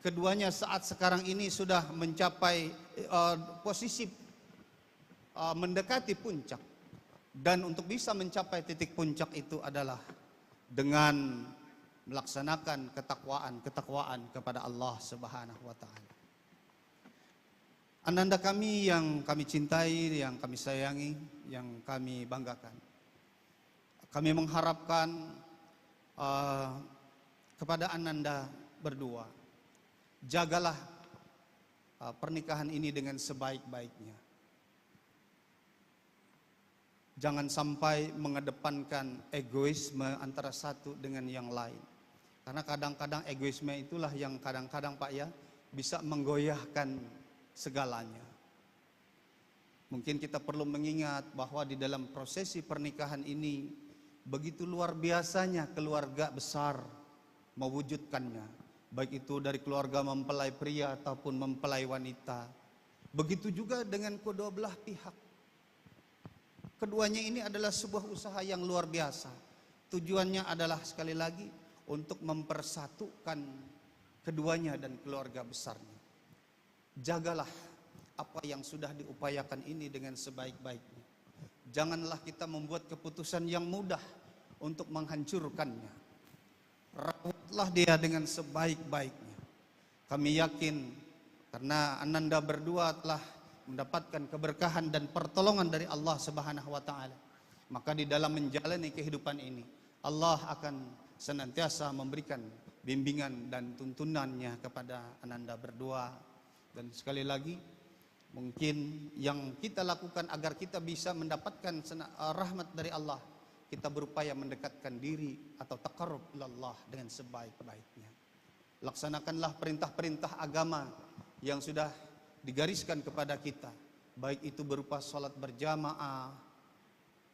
keduanya saat sekarang ini sudah mencapai posisi mendekati puncak. Dan untuk bisa mencapai titik puncak itu adalah dengan melaksanakan ketakwaan kepada Allah Subhanahu Wa Taala. Ananda kami yang kami cintai, yang kami sayangi, yang kami banggakan, kami mengharapkan kepada ananda berdua, jagalah pernikahan ini dengan sebaik-baiknya. Jangan sampai mengedepankan egoisme antara satu dengan yang lain. Karena kadang-kadang egoisme itulah yang kadang-kadang Pak ya bisa menggoyahkan segalanya. Mungkin kita perlu mengingat bahwa di dalam prosesi pernikahan ini begitu luar biasanya keluarga besar mewujudkannya. Baik itu dari keluarga mempelai pria ataupun mempelai wanita. Begitu juga dengan kedua belah pihak. Keduanya ini adalah sebuah usaha yang luar biasa. Tujuannya adalah sekali lagi untuk mempersatukan keduanya dan keluarga besarnya. Jagalah apa yang sudah diupayakan ini dengan sebaik-baiknya. Janganlah kita membuat keputusan yang mudah untuk menghancurkannya. Rawatlah dia dengan sebaik-baiknya. Kami yakin karena ananda berdua telah mendapatkan keberkahan dan pertolongan dari Allah Subhanahu Wa Taala, maka di dalam menjalani kehidupan ini Allah akan senantiasa memberikan bimbingan dan tuntunannya kepada ananda berdua. Dan sekali lagi, mungkin yang kita lakukan agar kita bisa mendapatkan rahmat dari Allah, kita berupaya mendekatkan diri atau taqarrub ilallah dengan sebaik-baiknya. Laksanakanlah perintah-perintah agama yang sudah digariskan kepada kita, baik itu berupa sholat berjamaah,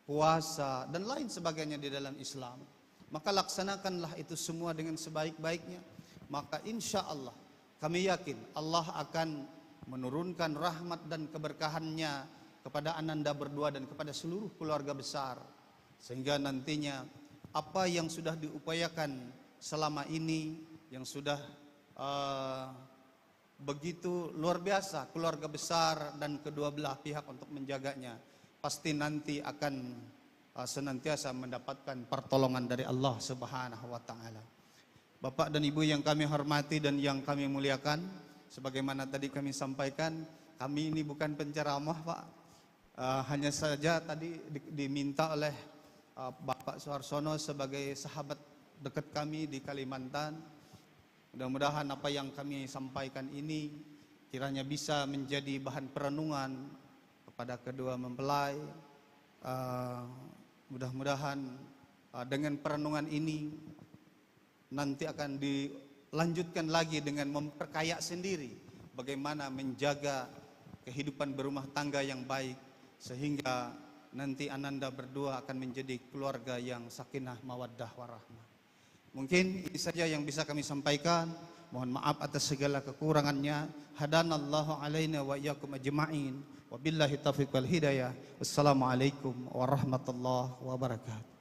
puasa, dan lain sebagainya di dalam Islam. Maka laksanakanlah itu semua dengan sebaik-baiknya. Maka insya Allah kami yakin Allah akan menurunkan rahmat dan keberkahannya kepada ananda berdua dan kepada seluruh keluarga besar. Sehingga nantinya apa yang sudah diupayakan selama ini, yang sudah begitu luar biasa keluarga besar dan kedua belah pihak untuk menjaganya, pasti nanti akan senantiasa mendapatkan pertolongan dari Allah Subhanahu Wa Taala. Bapak dan Ibu yang kami hormati dan yang kami muliakan, sebagaimana tadi kami sampaikan, kami ini bukan penceramah Pak, hanya saja tadi diminta oleh Bapak Suharsono sebagai sahabat dekat kami di Kalimantan. Mudah-mudahan apa yang kami sampaikan ini kiranya bisa menjadi bahan perenungan kepada kedua mempelai. Mudah-mudahan dengan perenungan ini nanti akan dilanjutkan lagi dengan memperkaya sendiri bagaimana menjaga kehidupan berumah tangga yang baik, sehingga nanti ananda berdua akan menjadi keluarga yang sakinah mawaddah warahmah. Mungkin ini saja yang bisa kami sampaikan. Mohon maaf atas segala kekurangannya. Hadanallahu alaina wa iyyakum ajma'in. Wabillahi taufiq wal hidayah. Wassalamualaikum warahmatullahi wabarakatuh.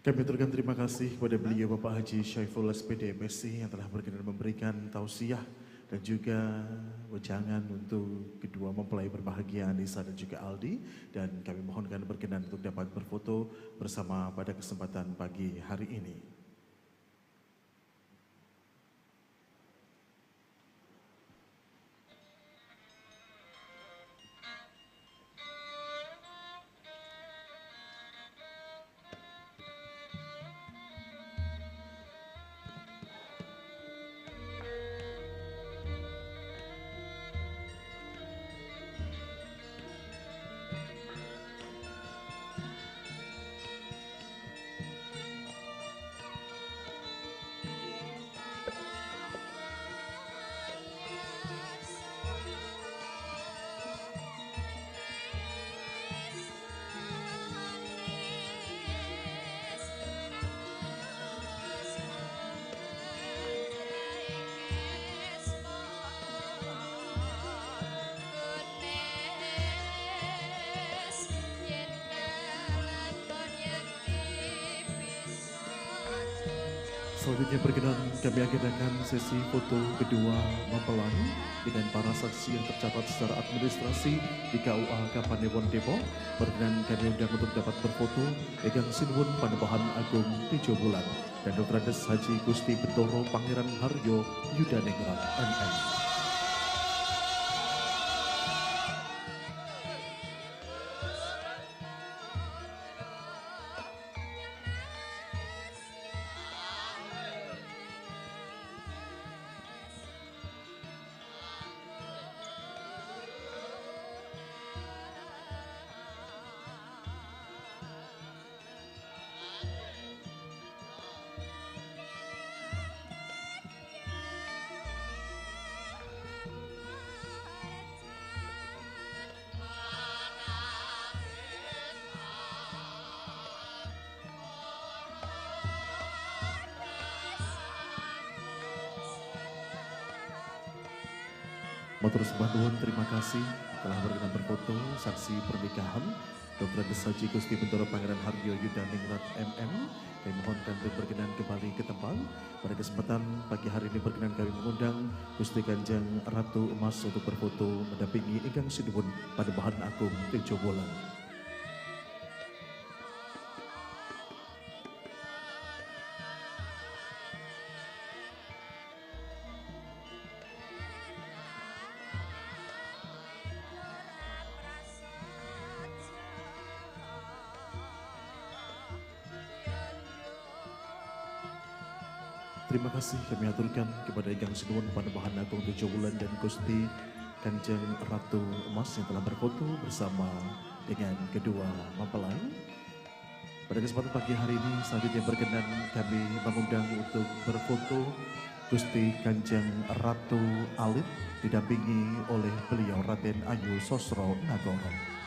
Kami aturkan terima kasih kepada beliau Bapak Haji Syaiful SPD MSc yang telah berkenan memberikan tausiah dan juga wejangan untuk kedua mempelai berbahagia Anissa dan juga Aldi, dan kami mohonkan berkenan untuk dapat berfoto bersama pada kesempatan pagi hari ini. Selanjutnya berkenan kami agendakan sesi foto kedua mempelai dengan para saksi yang tercatat secara administrasi di KUA Kapanewon Depok. Berkenan kami undang untuk dapat berfoto Egang Sinuwun Panembahan Agung 7 bulan dan Dr. Andes Haji Gusti Bendoro Pangeran Haryo Yudaningrat MM. Matur sembah nuwun, terima kasih telah berkenan berfoto saksi pernikahan Dr. Andes Haji Gusti Bendoro Pangeran Haryo Yudaningrat MM. Kami mohonkan untuk berkenan kembali ke tempat. Pada kesempatan pagi hari ini berkenan kami mengundang Gusti Kanjeng Ratu Emas untuk berfoto mendampingi Egang Sinuwun Panembahan Agung 7 bulan. Terima kasih kami aturkan kepada Egang Sinuwun Panembahan Agung 7 bulan dan Gusti Kanjeng Ratu Emas yang telah berfoto bersama dengan kedua mempelai. Pada kesempatan pagi hari ini selanjutnya berkenan kami mengundang untuk berfoto Gusti Kanjeng Ratu Alit didampingi oleh beliau Raden Ayu Sosro Nagoro.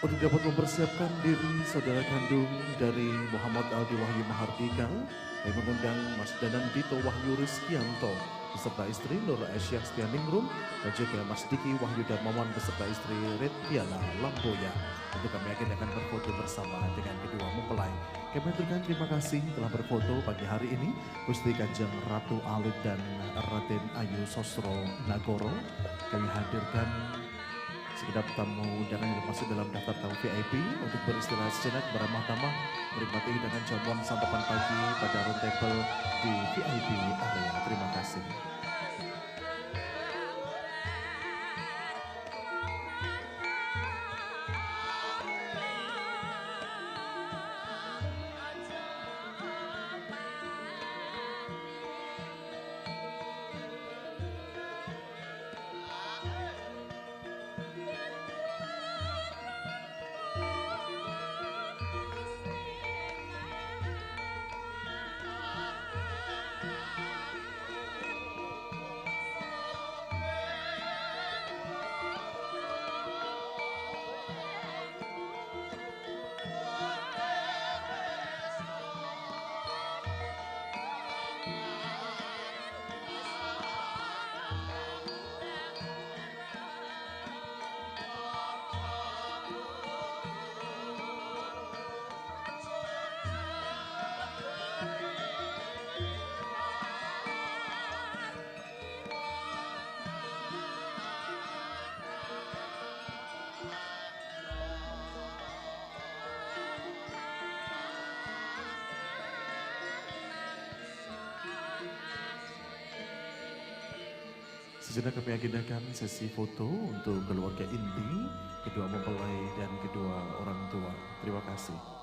Untuk dapat mempersiapkan diri saudara kandung dari Muhammad Aldi Wahyu Mahardika, kami mengundang Mas Danan Dito Wahyu Rizkianto beserta istri Nur Aisyah Stianingrum dan juga Mas Diki Wahyu Darmawan beserta istri Retiana Lamboya. Untuk kami akan berfoto bersama dengan kedua mempelai. Kami aturkan terima kasih telah berfoto pagi hari ini Gusti Kanjeng Ratu Alit dan Raden Ayu Sosro Nagoro. Kami hadirkan segenap tamu undangan yang masuk dalam daftar tamu VIP untuk beristirahat sejenak beramah tamah menikmati hidangan jamuan santapan pagi pada round table di VIP area. Terima kasih. Sejenak kami agendakan sesi foto untuk keluarga inti, kedua mempelai dan kedua orang tua. Terima kasih.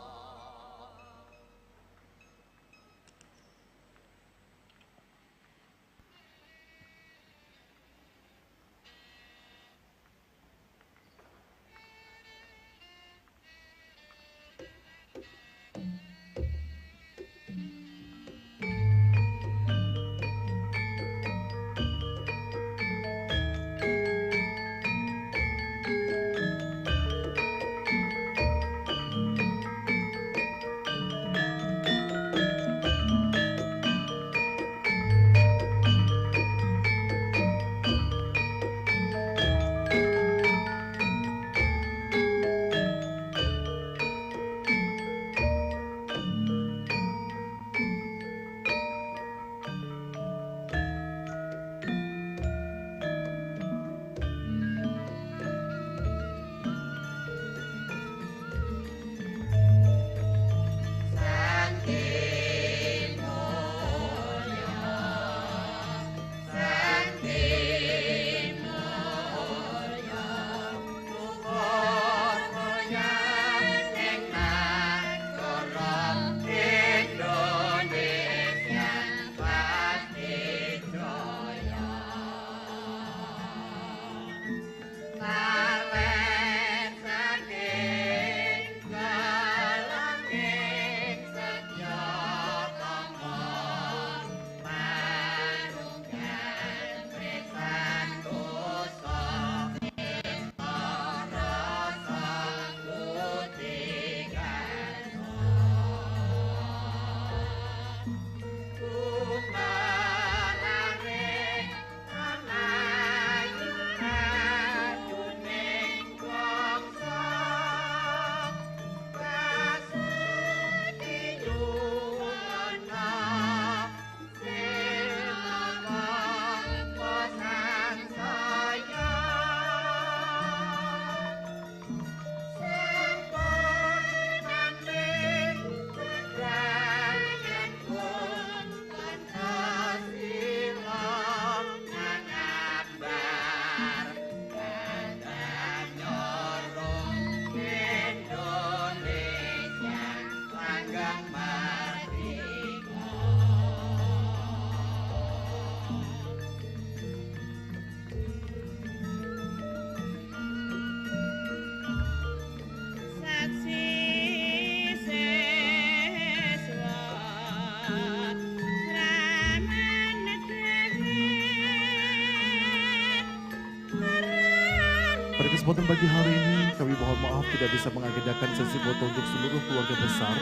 Pada kesempatan pagi hari ini kami mohon maaf maaf tidak bisa mengagendakan sesi foto untuk seluruh keluarga besar.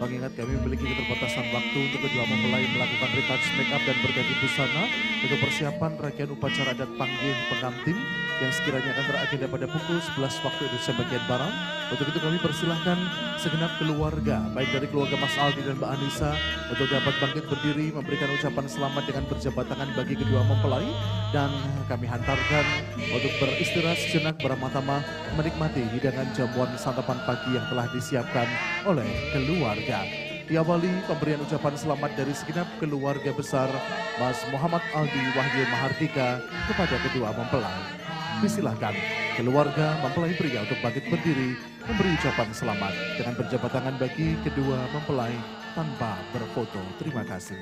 Mengingat kami memiliki keterbatasan waktu untuk kedua mempelai melakukan retouch make up dan berganti busana untuk persiapan rangkaian upacara adat panggih pengantin yang sekiranya akan teragenda pada pukul 11 waktu Indonesia bagian Barat. Untuk itu kami persilahkan segenap keluarga, baik dari keluarga Mas Aldi dan Mbak Anissa, untuk dapat bangkit berdiri memberikan ucapan selamat dengan berjabat tangan bagi kedua mempelai. Dan kami hantarkan untuk beristirahat sejenak bersama-sama menikmati hidangan jamuan santapan pagi yang telah disiapkan oleh keluarga. Diawali pemberian ucapan selamat dari segenap keluarga besar Mas Muhammad Aldi Wahyu Mahardika kepada kedua mempelai. Disilahkan keluarga mempelai pria untuk bangkit berdiri memberi ucapan selamat dengan berjabat tangan bagi kedua mempelai tanpa berfoto. Terima kasih.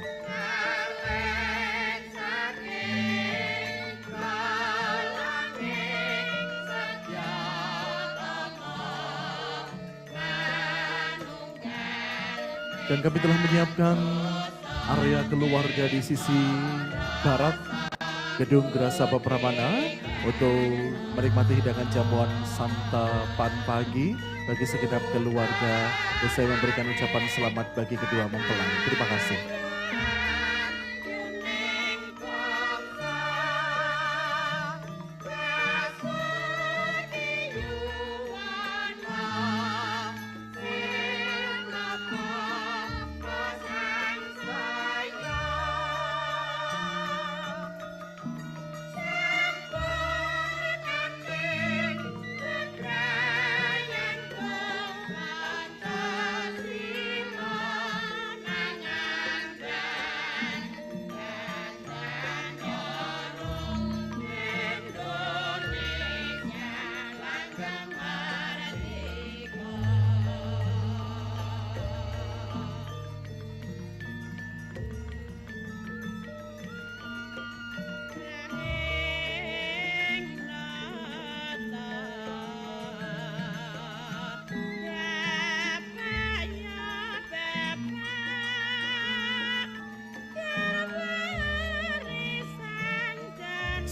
Dan kami telah menyiapkan area keluarga di sisi barat Gedung Gerasaba Pramana untuk menikmati hidangan jamuan santapan pagi bagi segenap keluarga. Usai memberikan ucapan selamat bagi kedua mempelai. Terima kasih.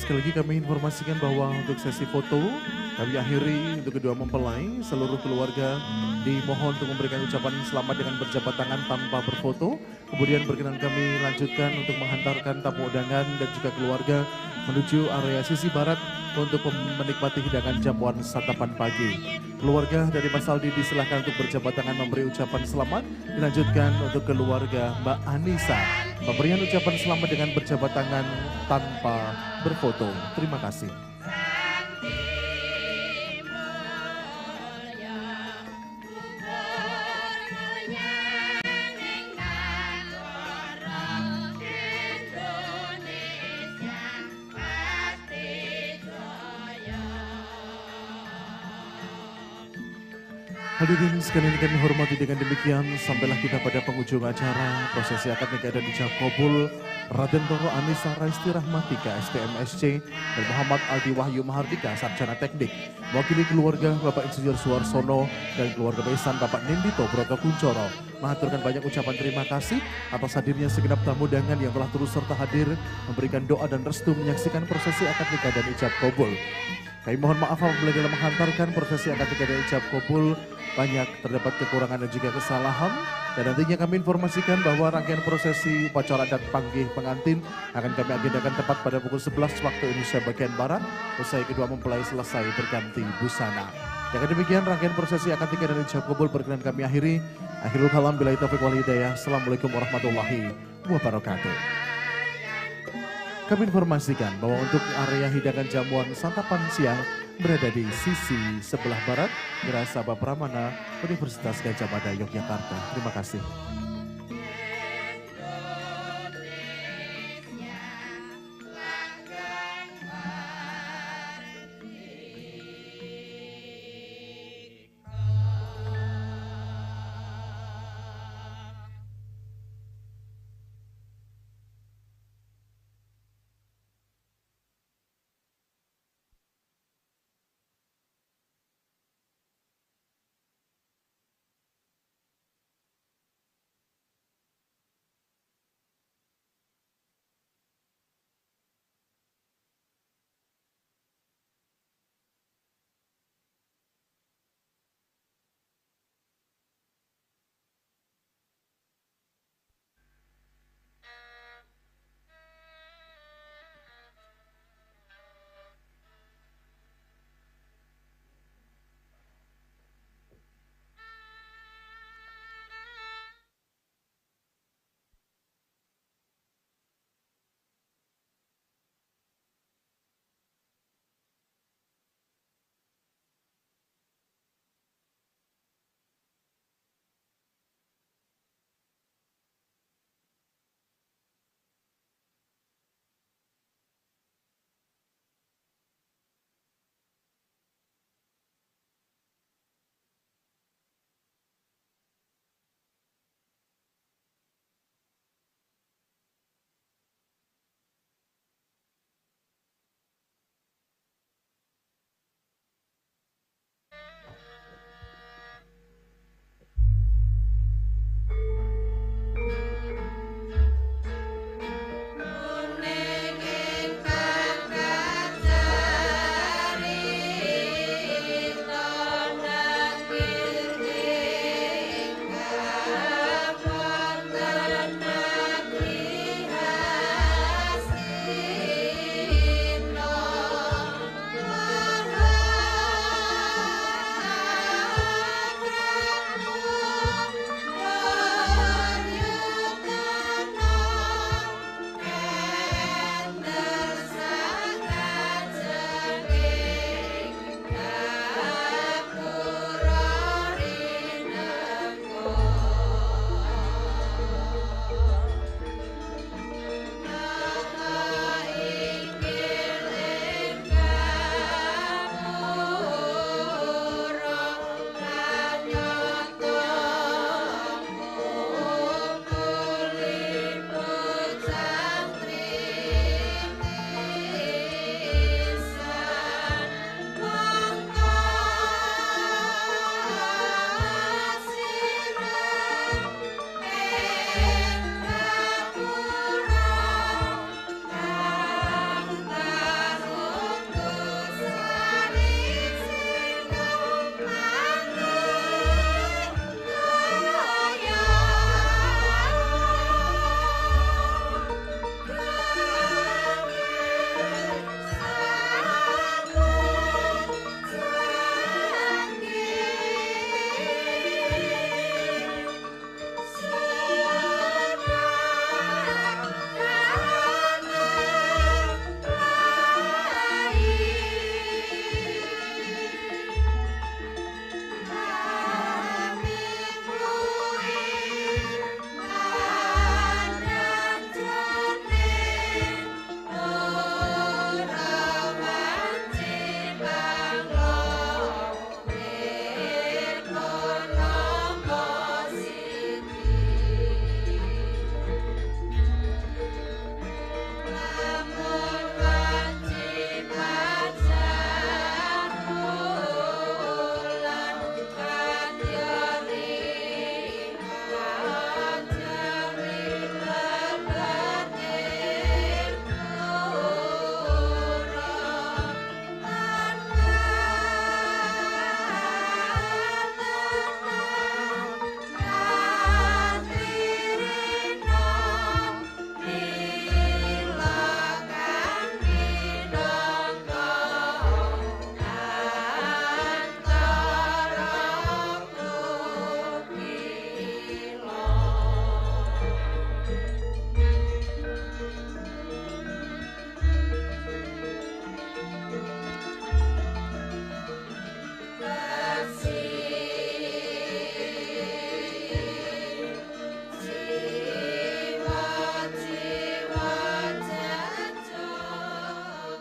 Sekali lagi kami informasikan bahwa untuk sesi foto kami akhiri untuk kedua mempelai. Seluruh keluarga dimohon untuk memberikan ucapan selamat dengan berjabat tangan tanpa berfoto. Kemudian berkenan kami lanjutkan untuk menghantarkan tamu undangan dan juga keluarga menuju area sisi barat untuk menikmati hidangan jamuan santapan pagi. Keluarga dari Mas Aldi disilahkan untuk berjabat tangan memberi ucapan selamat. Dilanjutkan untuk keluarga Mbak Anissa. Pemberian ucapan selamat dengan berjabat tangan tanpa berfoto. Terima kasih. Hadirin sekalian kami hormati, dengan demikian sampailah kita pada penghujung acara prosesi akad nikah dan ijab kabul Raden Roro Anissa Raisti Rahmatika STMSC dan Muhammad Aldi Wahyu Mahardika Sarjana Teknik. Mewakili keluarga Bapak Insinyur Suarsono dan keluarga besan Bapak Nindito Broto Kuncoro mengaturkan banyak ucapan terima kasih atas hadirnya segenap tamu undangan yang telah terus serta hadir memberikan doa dan restu menyaksikan prosesi akad nikah dan ijab kabul. Kami mohon maaf apabila dalam menghantarkan prosesi akad nikah dan ijab kabul banyak terdapat kekurangan dan juga kesalahan. Dan nantinya kami informasikan bahwa rangkaian prosesi upacara adat panggih pengantin akan kami agendakan tepat pada pukul 11 waktu Indonesia bagian Barat. Usai kedua mempelai selesai berganti busana. Dengan demikian rangkaian prosesi akad nikah dan ijab kabul berkenan kami akhiri. Akhirul kalam billahi taufiq wal hidayah. Assalamualaikum warahmatullahi wabarakatuh. Kami informasikan bahwa untuk area hidangan jamuan santapan siang berada di sisi sebelah barat Gerasaba Pramana Universitas Gajah Mada Yogyakarta. Terima kasih.